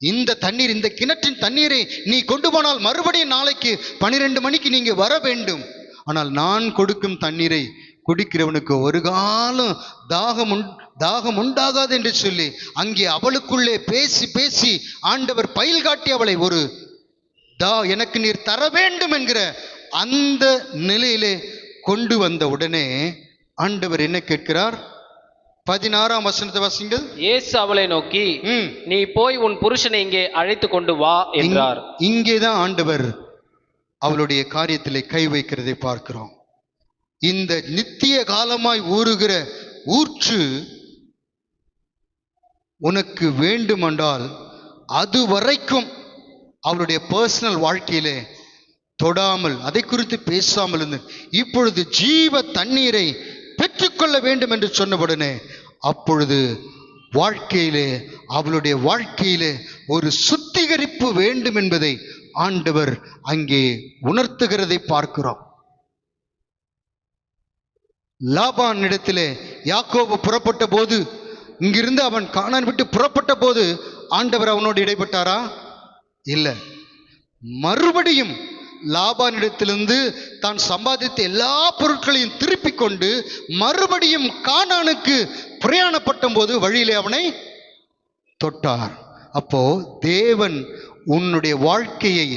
இந்த தண்ணீர், இந்த கிணற்றின் தண்ணீரை நீ கொண்டு போனால் மறுபடியும் நாளைக்கு 12 மணிக்கு நீங்க வர வேண்டும். ஆனால் நான் கொடுக்கும் தண்ணீரை குடிக்கிறவனுக்கு ஒரு காலம் தாகம் உண்டாகாது என்று சொல்லி அங்கே அவளுக்குள்ளே பேசி பேசி ஆண்டவர் பயில் காட்டி அவளை ஒரு எனக்கு நீர் தர வேண்டும் என்கிற அந்த நிலையிலே கொண்டு வந்த உடனே ஆண்டவர் என்ன கேட்கிறார்? 16ஆம் வசனத்தை வாசிங்கள். இயேசு அவளை நோக்கி, நீ போய் உன் புருஷனை இங்கே அழைத்து கொண்டு வா என்றார். இங்கேதான் ஆண்டவர் அவளுடைய காரியத்திலே கை வைக்கிறதை பார்க்கிறோம். இந்த நித்திய காலமாய் ஊறுகிற ஊற்று உனக்கு வேண்டுமென்றால் அது வரைக்கும் அவளுடைய பர்சனல் வாழ்க்கையிலே தொடாமல், அதை குறித்து பேசாமல் இருந்து, இப்பொழுது ஜீவ தண்ணீரை பெற்றுக்கொள்ள வேண்டும் என்று சொன்னவுடனே அப்பொழுது அவளுடைய வாழ்க்கையிலே ஒரு சுத்திகரிப்பு வேண்டும் என்பதை ஆண்டவர் அங்கே உணர்த்துகிறதை பார்க்கிறோம். லாபான் இடத்திலே யாக்கோபு புறப்பட்ட போது, இங்கிருந்து அவன் கானான் விட்டு புறப்பட்ட போது ஆண்டவர் அவனோடு இடைப்பட்டாரா? இல்லை. மறுபடியும் லாபானிடத்திலிருந்து தான் சம்பாதித்த எல்லா பொருட்களையும் திருப்பிக் கொண்டு மறுபடியும் கானானுக்கு பிரயாணப்பட்ட போது வழியிலே அவனை தொட்டார். அப்போ தேவன் உன்னுடைய வாழ்க்கையை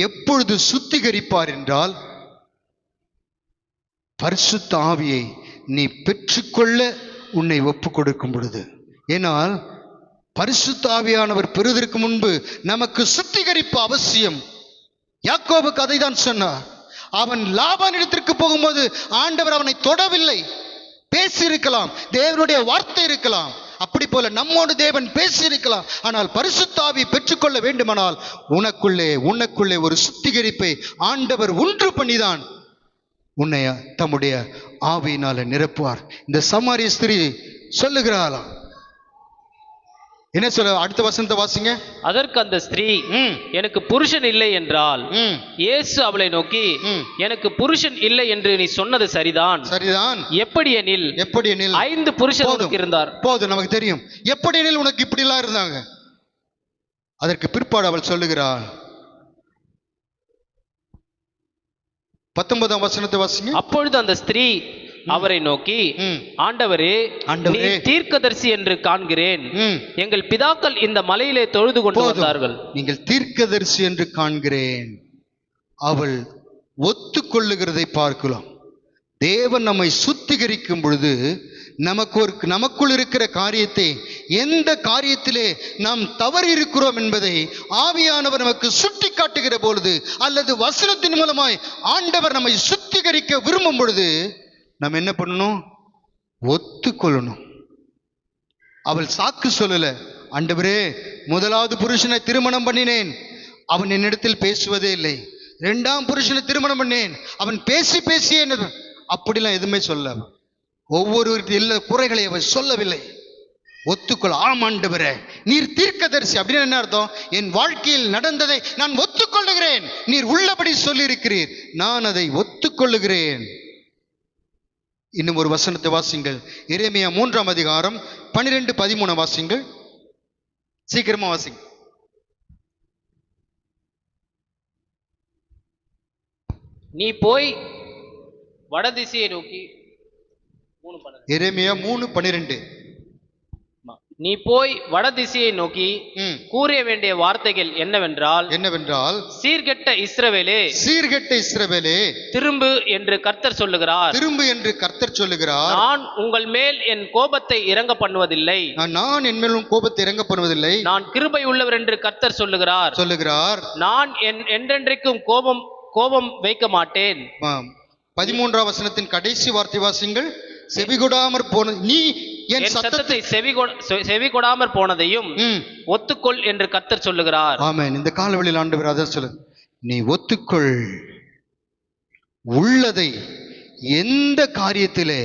எப்பொழுது சுத்திகரிப்பார் என்றால், பரிசுத்த ஆவியை நீ பெற்றுக்கொள்ள உன்னை ஒப்பு கொடுக்கும் பொழுது. ஏனால் பரிசுத்த ஆவியானவர் பெறுவதற்கு முன்பு நமக்கு சுத்திகரிப்பு அவசியம். யாக்கோபு கதை தான் சொன்னார். அவன் லாபானிடத்திற்கு போகும்போது ஆண்டவர் அவனை தொடவில்லை. பேசியிருக்கலாம், தேவனுடைய வார்த்தை இருக்கலாம், அப்படி போல நம்மோடு தேவன் பேசியிருக்கலாம். ஆனால் பரிசுத்த ஆவி பெற்றுக்கொள்ள வேண்டுமானால் உனக்குள்ளே ஒரு சுத்திகரிப்பை ஆண்டவர் உண்டு பண்ணிதான் உன்னை தம்முடைய ஆவியினால நிரப்புவார். இந்த சமாரிய ஸ்திரீ சொல்லுகிறாளாம், என்ன சொல்ல? அடுத்த வசனத்தை வாசிங்க. அதற்கு அந்த ஸ்திரீ, எனக்கு புருஷன் இல்லை என்றால். இயேசு அவளை நோக்கி, எனக்கு புருஷன் இல்லை என்று நீ சொன்னது சரிதான். எப்படி எனில் 5 புருஷன் இருந்தார். போதும், நமக்கு தெரியும். எப்படி எனில் உனக்கு இப்படி எல்லாம் இருந்தாங்க. அதற்கு பிற்பாடு அவள் சொல்லுகிறாள். 19ஆம் வசனத்தை வாசிங்க. அப்பொழுது அந்த ஸ்திரீ அவரை நோக்கி, ஆண்டவரே, நீர் தீர்க்கதரிசி என்று காண்கிறேன். எங்கள் பிதாக்கள் இந்த மலையிலே தொழுது கொண்டு வந்தார்கள். நீங்கள் தீர்க்கதரிசி என்று காண்கிறேன். அவள் ஒத்துக்கொள்ளுகிறதை பார்க்கலாம். தேவன் நம்மை சுத்திகரிக்கும் பொழுது நமக்குள் இருக்கிற காரியத்தை, எந்த காரியத்திலே நாம் தவறி இருக்கிறோம் என்பதை ஆவியானவர் நமக்கு சுட்டி காட்டுகிற பொழுது, அல்லது வசனத்தின் மூலமாய் ஆண்டவர் நம்மை சுத்திகரிக்க விரும்பும் பொழுது நம்ம என்ன பண்ணணும்? ஒத்துக்கொள்ளணும். அவள் சாக்கு சொல்லல. ஆண்டவரே, முதலாவது புருஷனை திருமணம் பண்ணினேன், அவன் என்னிடத்தில் பேசுவதே இல்லை. 2ஆம் புருஷனை திருமணம் பண்ணேன், அவன் பேசியே அப்படிலாம் எதுவுமே சொல்ல. ஒவ்வொருவருக்கு இல்ல குறைகளை அவன் சொல்லவில்லை. ஒத்துக்கொள்ள. ஆம் ஆண்டவரே, நீர் தீர்க்கதரிசி. அப்படின்னு என்ன அர்த்தம்? என் வாழ்க்கையில் நடந்ததை நான் ஒத்துக்கொள்ளுகிறேன். நீர் உள்ளபடி சொல்லியிருக்கிறீர், நான் அதை ஒத்துக்கொள்ளுகிறேன். இன்னும் ஒரு வசனத்தை வாசிங்கள். எரேமியா 3ஆம் அதிகாரம் 12-13 வாசிங்கள். சீக்கிரமா வாசிங்க. நீ போய் வடதிசையை நோக்கி. எரேமியா 3:12. நீ போய் வடதிசையை நோக்கி கூற வேண்டிய வார்த்தைகள் என்னவென்றால், சீர்கெட்ட இஸ்ரவேலே, திரும்பு என்று கர்த்தர் சொல்லுகிறார். நான் உங்கள் மேல் என் கோபத்தை இறங்க பண்ணுவதில்லை. நான் கிருபை உள்ளவர் என்று கர்த்தர் சொல்லுகிறார். நான் என்றென்றைக்கும் கோபம் வைக்க மாட்டேன். 13ஆம் வசனத்தின் கடைசி வார்த்தை வாசிங்கள். செவிகொடாமற் போன நீ என் சத்தத்தை செவிகொடாமற் போனதையும் ஒத்துக்கொள் என்று கர்த்தர் சொல்லுகிறார். ஆமென். இந்த காலவெளியில் ஆண்டவர் அதான் சொல்லு, நீ ஒத்துக்கொள். உள்ளதை, எந்த காரியத்திலே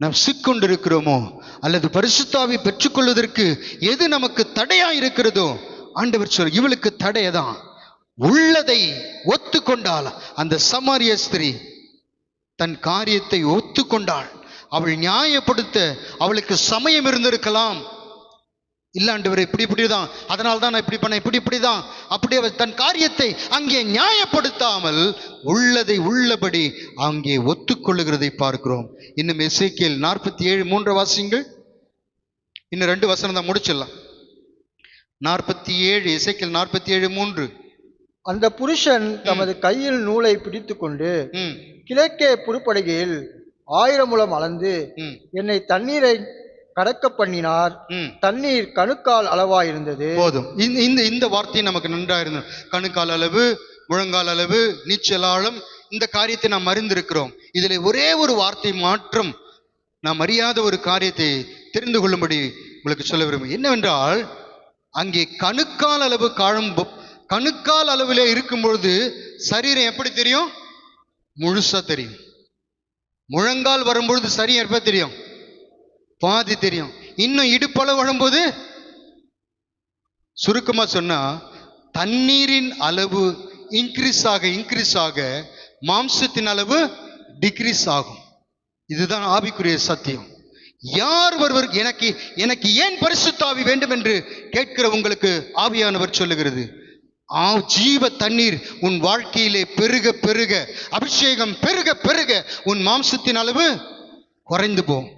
நாம் சிக்கொண்டிருக்கிறோமோ அல்லது பரிசுத்த ஆவியை பெற்றுக்கொள்வதற்கு எது நமக்கு தடையா இருக்கிறதோ, ஆண்டவர் சொல்ல, இவளுக்கு தடையதான். உள்ளதை ஒத்துக்கொண்டாள். அந்த சமாரிய ஸ்திரீ தன் காரியத்தை ஒத்துக்கொண்டாள். அவள் நியாயப்படுத்த அவளுக்கு சமயம் இருந்திருக்கலாம். இல்லாண்டவர் இப்படிதான், அதனால்தான் நான் இப்படிதான் அப்படி அவள் தன் காரியத்தை அங்கே நியாயப்படுத்தாமல் உள்ளதை உள்ளபடி அங்கே ஒத்துக்கொள்ளுகிறதை பார்க்கிறோம். இன்னும் எசேக்கியேல் 47:3 வாசிங்கள். இன்னும் 2 வசனம் தான் முடிச்சிடலாம். 47, எசேக்கியேல் 47:3. அந்த புருஷன் தமது கையில் நூலை பிடித்துக் கொண்டு கிழக்கே புறப்படுகையில் 1000 முழம் அளந்து என்னை தண்ணீரை கடக்க பண்ணினார். தண்ணீர் கணுக்கால் அளவாயிருந்தது. போதும். இந்த வார்த்தை நமக்கு நன்றாயிருந்தது. கணுக்கால் அளவு, முழங்கால் அளவு, நீச்சல் ஆழம், இந்த காரியத்தை நாம் அறிந்திருக்கிறோம். இதில் ஒரே ஒரு வார்த்தை மாற்றம், நாம் அறியாத ஒரு காரியத்தை தெரிந்து கொள்ளும்படி உங்களுக்கு சொல்ல விரும்புகிறேன். என்னவென்றால், அங்கே கணுக்கால் அளவு கணுக்கால் அளவிலே இருக்கும் பொழுது சரீரம் எப்படி தெரியும்? முழுசா தெரியும். முழங்கால் வரும்பொழுது சரீரம் எப்ப தெரியும்? பாதி தெரியும். இன்னும் இடுப்பளவு வரும்போது, சுருக்கமா சொன்னா, தண்ணீரின் அளவு இன்க்ரீஸ் ஆக மாம்சத்தின் அளவு டிக்ரீஸ் ஆகும். இதுதான் ஆவிக்குரிய சத்தியம். யார் ஒருவர் எனக்கு ஏன் பரிசுத்த ஆவி வேண்டும் என்று கேட்கிற உங்களுக்கு ஆவியானவர் சொல்லுகிறது, ஜீவ தண்ணீர் உன் வாழ்க்கையிலே பெருக பெருக, அபிஷேகம் பெருக பெருக உன் மாம்சத்தின் அளவு குறைந்து போகும்.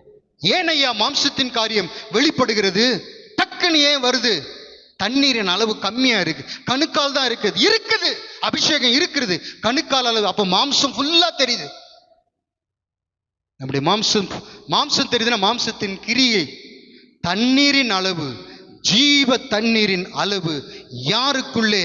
ஏன் ஐயா மாம்சத்தின் காரியம் வெளிப்படுகிறது, டக்குன்னு ஏன் வருது? தண்ணீரின் அளவு கம்மியா இருக்கு, கணுக்கால் தான் இருக்குது, அபிஷேகம் இருக்குது, கணுக்கால் அளவு. அப்ப மாம்சம் ஃபுல்லா தெரியுது. நம்முடைய மாம்சம் தெரியுதுன்னா மாம்சத்தின் கிரியை. தண்ணீரின் அளவு, ஜீவ தண்ணீரின் அளவு யாருக்குள்ளே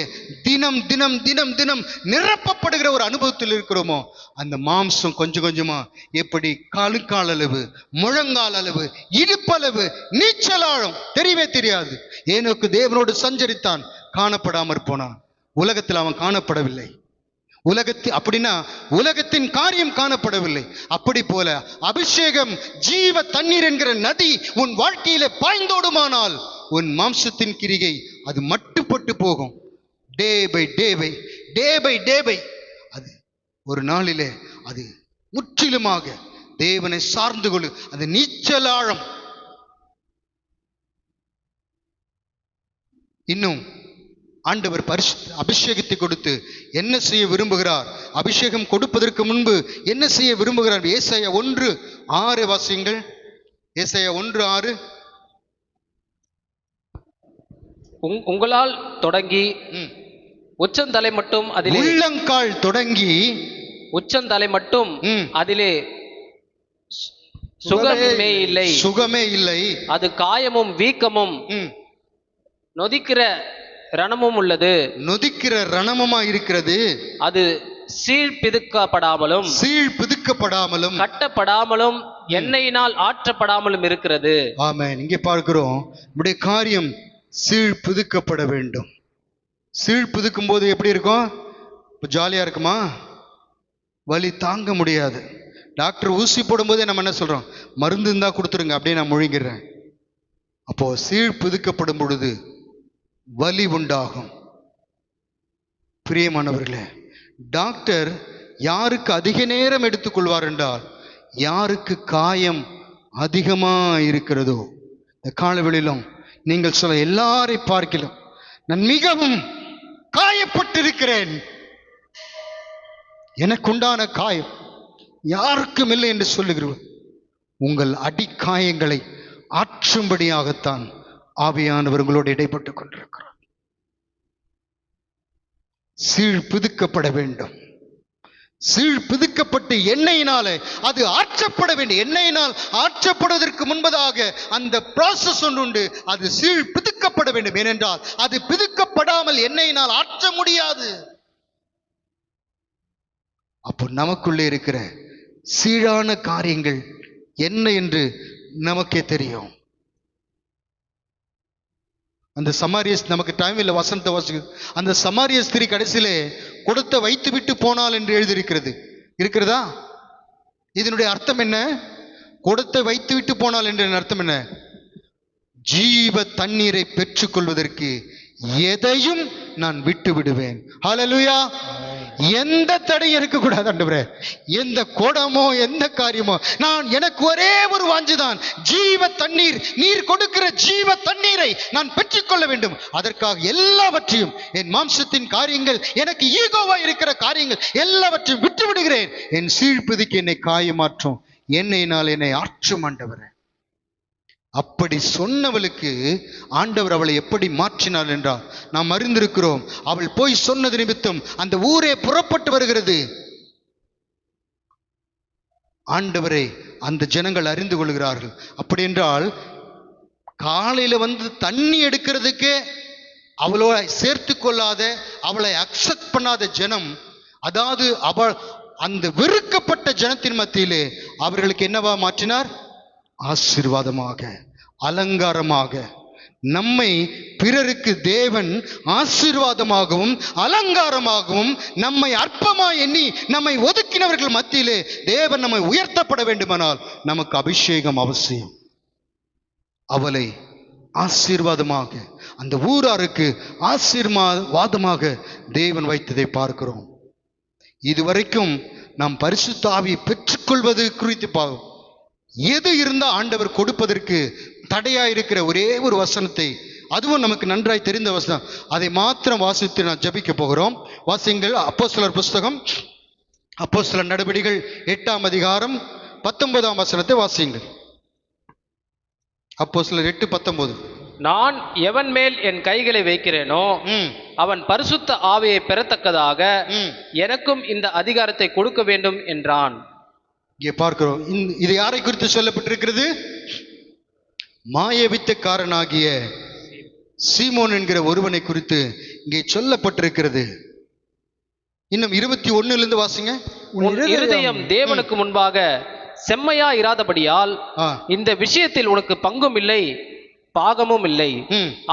தினம் தினம் தினம் தினம் நிரப்பப்படுகிற ஒரு அனுபவத்தில் இருக்கிறோமோ, அந்த மாம்சம் கொஞ்சம் கொஞ்சமா எப்படி கணுக்கால் அளவு, முழங்கால் அளவு, இடுப்பளவு, நீச்சல் ஆழம் தெரியவே தெரியாது. ஏனோக்கு தேவனோடு சஞ்சரித்தான், காணப்படாமற் போனான். உலகத்தில் அவன் காணப்படவில்லை. அப்படின்னா உலகத்தின் காரியம் காணப்படவில்லை. அப்படி போல அபிஷேகம், ஜீவ தண்ணீர் என்கிற நதி உன் வாழ்க்கையில பாய்ந்தோடுமானால் உன் மாம்சத்தின் கிரிகை அது மட்டுப்பட்டு போகும். டே பை டே அது ஒரு நாளிலே அது முற்றிலுமாக தேவனை சார்ந்து கொள்ளு. அது நீச்சல் ஆழம். இன்னும் ஆண்டவர் அபிஷேகத்தை கொடுத்து என்ன செய்ய விரும்புகிறார்? அபிஷேகம் கொடுப்பதற்கு முன்பு என்ன செய்ய விரும்புகிறார்? ஏசாயா 1:6 வாசியுங்கள். ஏசாயா 1:6. உங்களால் தொடங்கி உச்சந்தலை மட்டும் அதிலே, உள்ளங்கால் தொடங்கி உச்சந்தலை மட்டும் அதிலே சுகமே இல்லை. அது காயமும் வீக்கமும் நொதிக்கிற ரணமும் உள்ளது. நொதிக்கிற ரணமுமா இருக்கிறது. அது சீழ்பிதுக்கப்படாமலும் கட்டப்படாமலும் எண்ணெயினால் ஆற்றப்படாமலும் இருக்கிறது. ஆமென். இங்கே பார்க்கிறோம், நம்முடைய காரியம் சீழ்பிதுக்கப்பட வேண்டும். சீழ்பிதுக்கும் போது எப்படி இருக்கும்? ஜாலியா இருக்குமா? வலி தாங்க முடியாது. டாக்டர் ஊசி போடும்போதே நம்ம என்ன சொல்றோம்? மருந்து இருந்தா கொடுத்துருங்க, அப்படியே நான் முழுங்கிடுறேன். அப்போ சீழ்பிதுக்கப்படும் பொழுது வலி உண்டாகும். பிரியமானவர்களே, டாக்டர் யாருக்கு அதிக நேரம் எடுத்துக்கொள்வார் என்றால், யாருக்கு காயம் அதிகமா இருக்கிறதோ. இந்த காலவெளியிலும் நீங்கள் சொல்ல, எல்லாரை பார்க்கலாம் நான் மிகவும் காயப்பட்டிருக்கிறேன், எனக்குண்டான காயம் யாருக்கும் இல்லை என்று சொல்லுகிறவர், உங்கள் அடிக்காயங்களை ஆற்றும்படியாகத்தான் ஆவியானவர் உங்களோடு இடைப்பட்டுக் கொண்டிருக்கிறார். சீழ்பிதுக்கப்பட வேண்டும். சீழ்பிதுக்கப்பட்டு எண்ணெயினாலே அது ஆற்றப்பட வேண்டும். எண்ணெயினால் ஆற்றப்படுவதற்கு முன்பதாக அந்த ப்ராசஸ் ஒன்று உண்டு. அது சீழ்பிதுக்கப்பட வேண்டும். ஏனென்றால் அது பிதுக்கப்படாமல் எண்ணெயினால் ஆற்ற முடியாது. அப்போ நமக்குள்ளே இருக்கிற சீழான காரியங்கள் என்ன என்று நமக்கே தெரியும். அந்த சமாரிய, நமக்கு டைம் இல்லை வசனத்தை வாசிக்க, அந்த சமாரிய ஸ்திரீ கடைசியிலே கொடுத்த வைத்து விட்டு போனாள் என்று எழுதியிருக்கிறது. இருக்கிறதா? இதனுடைய அர்த்தம் என்ன? கொடுத்த வைத்து விட்டு போனாள் என்ற அர்த்தம் என்ன? ஜீவ தண்ணீரை பெற்றுக்கொள்வதற்கு எதையும் நான் விட்டு விடுவேன். ஹல்லேலூயா. எந்த தடையும் இருக்கக்கூடாது ஆண்டவரே. எந்த கோடமோ எந்த காரியமோ, எனக்கு ஒரே ஒரு வாஞ்சுதான், ஜீவ தண்ணீர், நீர் கொடுக்கிற ஜீவ தண்ணீரை நான் பெற்றுக்கொள்ள வேண்டும். அதற்காக எல்லாவற்றையும், என் மாம்சத்தின் காரியங்கள், எனக்கு ஈகோவா இருக்கிற காரியங்கள் எல்லாவற்றையும் விட்டு விடுகிறேன். என் சீழ்பிதிக்கு என்னை காயமாற்றும், என்னை ஆற்றும் ஆண்டவரே. அப்படி சொன்னவளுக்கு ஆண்டவர் அவளை எப்படி மாற்றினார் என்றால், நாம் அறிந்திருக்கிறோம். அவள் போய் சொன்னது நிமித்தம் அந்த ஊரே புறப்பட்டு வருகிறது. ஆண்டவரை அந்த ஜனங்கள் அறிந்து கொள்கிறார்கள். அப்படி என்றால் காலையில வந்து தண்ணி எடுக்கிறதுக்கே அவளோட சேர்த்து கொள்ளாத, அவளை அக்செப்ட் பண்ணாத ஜனம், அதாவது அவள் அந்த வெறுக்கப்பட்ட ஜனத்தின் மத்தியிலே அவர்களுக்கு என்னவா மாற்றினார்? ஆசீர்வாதமாக, அலங்காரமாக. நம்மை பிறருக்கு தேவன் ஆசீர்வாதமாகவும் அலங்காரமாகவும் நம்மை அற்பமாய் எண்ணி நம்மை ஒதுக்கினவர்கள் மத்தியிலே தேவன் நம்மை உயர்த்தப்பட வேண்டுமானால் நமக்கு அபிஷேகம் அவசியம். அவளை ஆசீர்வாதமாக, அந்த ஊராருக்கு ஆசீர்வாதமாக தேவன் வைத்ததை பார்க்கிறோம். இதுவரைக்கும் நாம் பரிசுத்த ஆவியை பெற்றுக்கொள்வது குறித்து எது இருந்தா ஆண்டவர் கொடுப்பதற்கு தடையா இருக்கிற ஒரே ஒரு வசனத்தை, அதுவும் நமக்கு நன்றாய் தெரிந்த வசனம், அதை மாத்திரம் வாசித்து நான் ஜெபிக்க போகிறோம். வாசிங்கள். அப்போஸ்தலர் புஸ்தகம், அப்போஸ்தலர் நடபடிகள் 8ஆம் அதிகாரம் 19ஆம் வசனத்தை வாசிங்கள். அப்போஸ்தலர் 8:19. நான் எவன் மேல் என் கைகளை வைக்கிறேனோ அவன் பரிசுத்த ஆவியை பெறத்தக்கதாக எனக்கும் இந்த அதிகாரத்தை கொடுக்க வேண்டும் என்றான். இங்கே பார்க்கிறோம். இது யாரை குறித்து சொல்லப்பட்டிருக்கிறது? மாயவித்தக்காரனாகிய சீமோன் என்கிற ஒருவனை குறித்து இங்கே சொல்லப்பட்டிருக்கிறது. இன்னும் 21 வாசிங்க. உன் இருதயம் தேவனுக்கு முன்பாக செம்மையா இராதபடியால் இந்த விஷயத்தில் உனக்கு பங்கும் இல்லை பாகமும் இல்லை.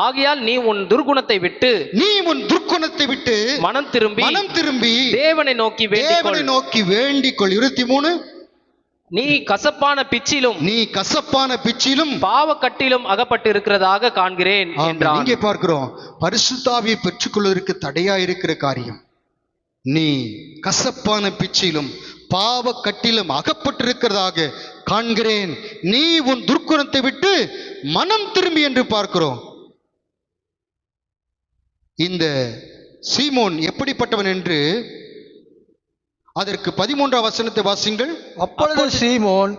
ஆகையால் நீ உன் துர்குணத்தை விட்டு மனம் திரும்பி தேவனை நோக்கி வேண்டிக் கொள். 23. நீ கசப்பான பிச்சிலும் பாவக்கட்டிலும் அகப்பட்டு இருக்கிறதாக காண்கிறேன் என்றான். இங்கே பார்க்கிறோம், பரிசுத்த ஆவியை பெற்றுக்கொள்வதற்கு தடையா இருக்கிற காரியம், நீ கசப்பான பிச்சிலும் பாவக்கட்டிலும் அகப்பட்டிருக்கிறதாக காண்கிறேன். நீ உன் துர்க்குணத்தை விட்டு மனம் திரும்பி என்று பார்க்கிறோம். இந்த சீமோன் எப்படிப்பட்டவன் என்று அதற்கு 13ஆம் வசனத்தை வாசிங்கள். அப்பொழுது சீமோன்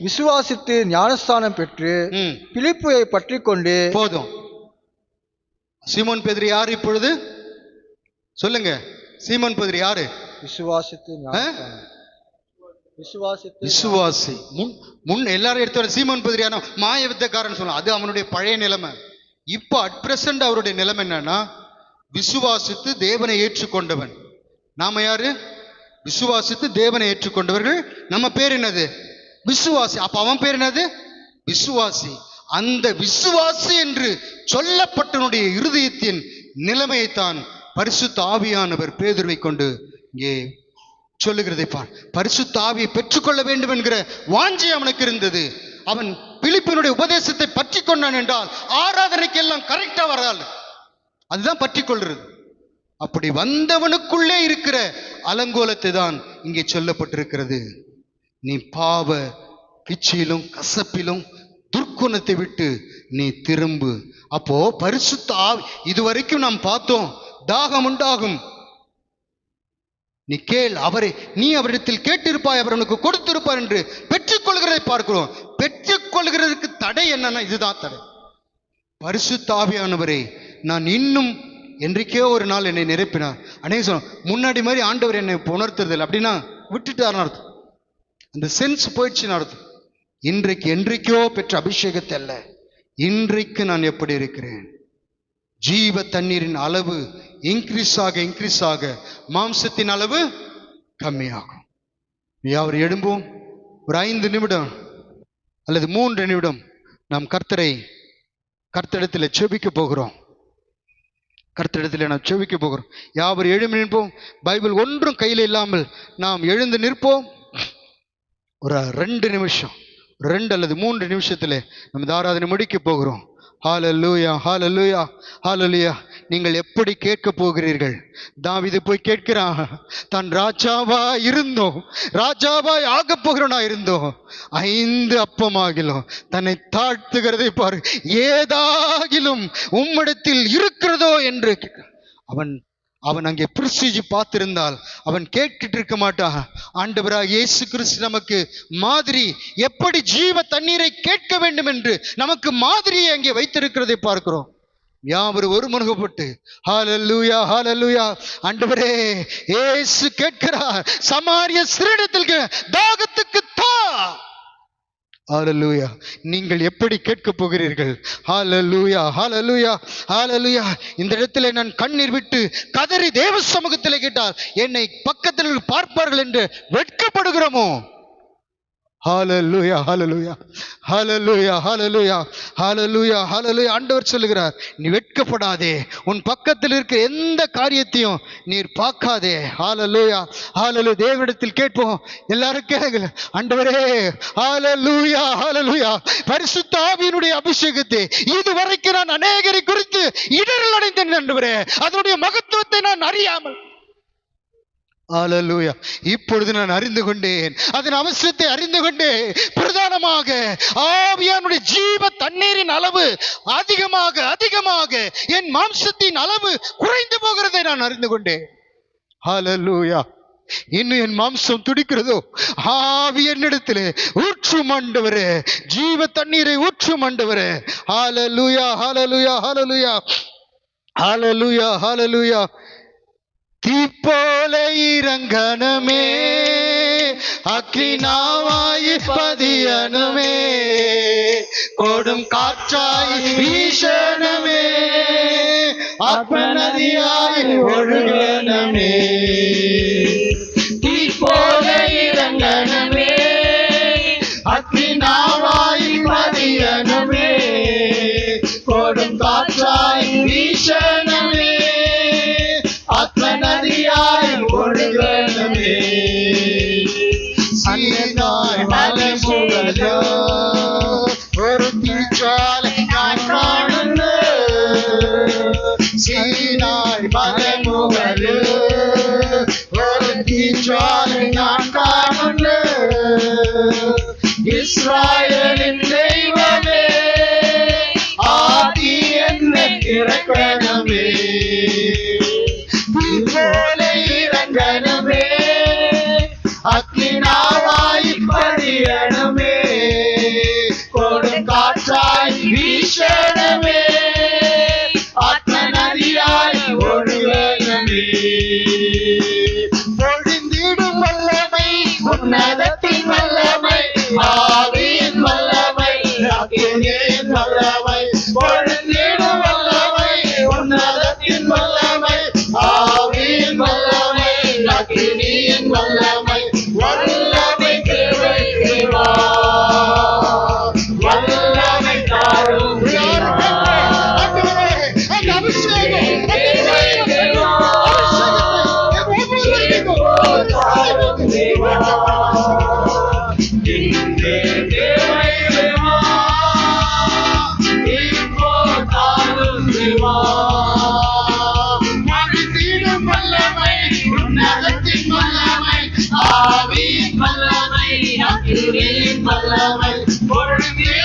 விசுவாசித்து ஞானஸ்தானம் பெற்று பிலிப்பை பற்றி கொண்டு. போதும். சீமோன் பேதுரு யார்? இப்பொழுது சொல்லுங்க. சீமோன் பேதுரு யாரு? விசுவாசி. முன் எல்லாரும் எடுத்து சீமோன் பேதுரு மாய வித்தக்காரன் சொல்லலாம், அது அவனுடைய பழைய நிலைமை. இப்போ அட் பிரசன்ட் அவருடைய நிலைமை என்னன்னா, விசுவாசித்து தேவனை ஏற்றுக்கொண்டவன். நாம யாரு? விசுவாசித்து தேவனை ஏற்றுக்கொண்டவர்கள். நம்ம பேர் என்னது? விசுவாசி. அப்ப அவன் பேர் என்னது? விசுவாசி. அந்த விசுவாசி என்று சொல்லப்பட்டனுடைய இருதயத்தின் நிலைமையைத்தான் பரிசுத்த ஆவியானவர் பேதுருவை கொண்டு இங்கே சொல்லுகிறதை பார். பரிசுத்த ஆவியை பெற்றுக்கொள்ள வேண்டும் என்கிற வாஞ்சை அவனுக்கு இருந்தது. அவன் பிலிப்பினுடைய உபதேசத்தை பற்றி கொண்டான் என்றால் ஆராதனைக்கு எல்லாம் கரெக்டா வராது, அதுதான் பற்றி கொள்றது. அப்படி வந்தவனுக்குள்ளே இருக்கிற அலங்கோலத்தை தான் இங்கே சொல்லப்பட்டிருக்கிறது. நீ பாவ பிச்சிலும் கசப்பிலும் துர்க்குணத்தை விட்டு நீ திரும்பு. அப்போ பரிசுத்த ஆவி, இதுவரைக்கும் நாம் பார்த்தோம், தாகம் உண்டாகும், நீ கேள், நீ அவரிடத்தில் கேட்டிருப்பாய், அவர் உனக்கு கொடுத்திருப்பார் என்று பெற்றுக்கொள்கிறதை பார்க்கிறோம். பெற்றுக்கொள்கிறதுக்கு தடை என்னன்னா, இதுதான் தடை. பரிசுத்த ஆவியானவரை நான் இன்னும் என்றைக்கே ஒரு நாள் என்னை நிரப்பினார். அநேக முன்னாடி மாதிரி ஆண்டவர் என்னை உணர்த்துறதில்லை அப்படின்னா விட்டுட்டார்னு அர்த்தம், அந்த சென்ஸ் போயிடுச்சுன்னு அர்த்தம். இன்றைக்கு என்றைக்கோ பெற்ற அபிஷேகத்தை அல்ல, இன்றைக்கு நான் எப்படி இருக்கிறேன். ஜீவ தண்ணீரின் அளவு இன்க்ரீஸ் ஆக மாம்சத்தின் அளவு கம்மியாகும். யாவர் எழும்போம், ஒரு 5 நிமிடம் அல்லது 3 நிமிடம் நாம் கர்த்தரிடத்தில் செபிக்க போகிறோம். கர்த்தரிடத்தில் நாம் செபிக்க போகிறோம். யாவர் எழும்பி நிற்போம். பைபிள் ஒன்றும் கையில் இல்லாமல் நாம் எழுந்து நிற்போம். ஒரு 2 நிமிஷம், 2 அல்லது 3 நிமிஷத்தில் நம்ம ஆராதனை முடிக்க போகிறோம். ஹல்லேலூயா, ஹல்லேலூயா, ஹல்லேலூயா. நீங்கள் எப்படி கேட்க போகிறீர்கள்? தாவீது போய் கேட்கிறான், தான் ராஜாவாய் ஆக போகிறவனா இருந்தோம் 5 அப்பமாகிலும் தன்னை தாழ்த்துகிறதை பாரு, ஏதாகிலும் உம்மிடத்தில் இருக்கிறதோ என்று அவன் அங்கே பிரிசிஜி பார்த்திருந்தால் அவன் கேட்டுட்டு இருக்க மாட்டான். ஆண்டவராக இயேசு கிறிஸ்து நமக்கு மாதிரி, எப்படி ஜீவ தண்ணீரை கேட்க வேண்டும் என்று நமக்கு மாதிரியை அங்கே வைத்திருக்கிறதை பார்க்கிறோம். யாவரும் ஒருமுகப்பட்டு ஹல்லேலூயா, ஹல்லேலூயா. ஆண்டவரே, இயேசு கேட்கிறார், சமாரிய ஸ்திரீயிடத்தில் தாகத்துக்கு தா. ஹல்லேலூயா. நீங்கள் எப்படி கேட்க போகிறீர்கள்? ஹல்லேலூயா, ஹல்லேலூயா, ஹல்லேலூயா. இந்த இடத்துல நான் கண்ணீர் விட்டு கதறி தேவ சமூகத்தில் கேட்டால் என்னை பக்கத்தில் பார்ப்பார்கள் என்று வெட்கப்படுகிறோமோ? ஹல்லேலூயா, ஹல்லேலூயா, ஹல்லேலூயா, ஹல்லேலூயா, ஹல்லேலூயா, ஹல்லேலூயா. ஆண்டவர் சொல்லுகிறார், நீ வெட்கப்படாதே, உன் பக்கத்தில் இருக்கிற எந்த காரியத்தையும் நீர் பார்க்காதே. ஹல்லேலூயா, ஹல்லேலூயா. தேவனிடத்தில் கேட்போம். எல்லாரும் கேளுங்க. ஆண்டவரே, ஹல்லேலூயா, ஹல்லேலூயா. பரிசுத்த ஆவியினுடைய அபிஷேகத்தை இதுவரைக்கும் நான் அநேகரை குறித்து இடரல் அடைந்தேன் ஆண்டவரே, அதனுடைய மகத்துவத்தை நான் அறியாமல். அல்லேலூயா. இப்பொழுது நான் அறிந்து கொண்டேன், அதன் அவசியத்தை அறிந்து கொண்டேன். பிரதானமாக ஆவியானுடைய ஜீவ தண்ணீரின் அளவு அதிகமாக அதிகமாக என் மாம்சத்தின் அளவு குறைந்து போகிறதை நான் அறிந்து கொண்டேன். அல்லேலூயா. இன்னும் என் மாம்சம் துடிக்கிறதோ, ஆவி என்னிடத்திலே ஊற்றும் ஆண்டவரே, ஜீவ தண்ணீரை ஊற்றும் ஆண்டவரே. ஹல்லேலூயா, ஹல்லேலூயா, ஹல்லேலூயா, ஹல்லேலூயா, ஹல்லேலூயா. தீப்போல இறங்கணுமே, அக்கினாவாய் பதியணுமே, கொடும் காற்றாய் வீசணுமே, ஆத்மநதியாய் ஒழுகணுமே. தீப்போல இறங்கணுமே, அக்கினாவாய் பதியணுமே, கொடும் காற்றாய் வீசணுமே, ஆத்மநதியாய் ஒழுகணுமே. சீனாய் மலைமுகலோ ஒரு தீச்சாலை நான் காணு, சீனாய் மலைமுகலோ ஒரு தீச்சாலை நான் காணு. இஸ்ராயேலின் தெய்வமே, ஆதி என்னை இறக்கணுமே, போல இறங்கணுமே, அக்கினாவாய் பதியணுமே, கொடும் காற்றாய் வீசணுமே, ஆத்மநதியாய் ஒழுகணுமே. பொழிந்திடும் வல்லமை, உன்னதத்தின் வல்லமை, ஆவியின் வல்லமை, அக்கினியின் வல்லமை. பொழிந்திடும் வல்லமை, உன்னதத்தின் வல்லமை, ஆவியின் வல்லமை, அக்கினியின் வல்லமை. வல்லமை தேவை தேவா, வல்லமை தாரும் தேவா. அந்த அபிஷேகம் தேவை தேவா, தாரும் தேவா. இங்கே தேவை தேவா, இப்போ தாரும் தேவா. உன்னதத்தின் வல்லமை, ஆவியின் வல்லமை, அக்கினியின் வல்லமை. பொழுதே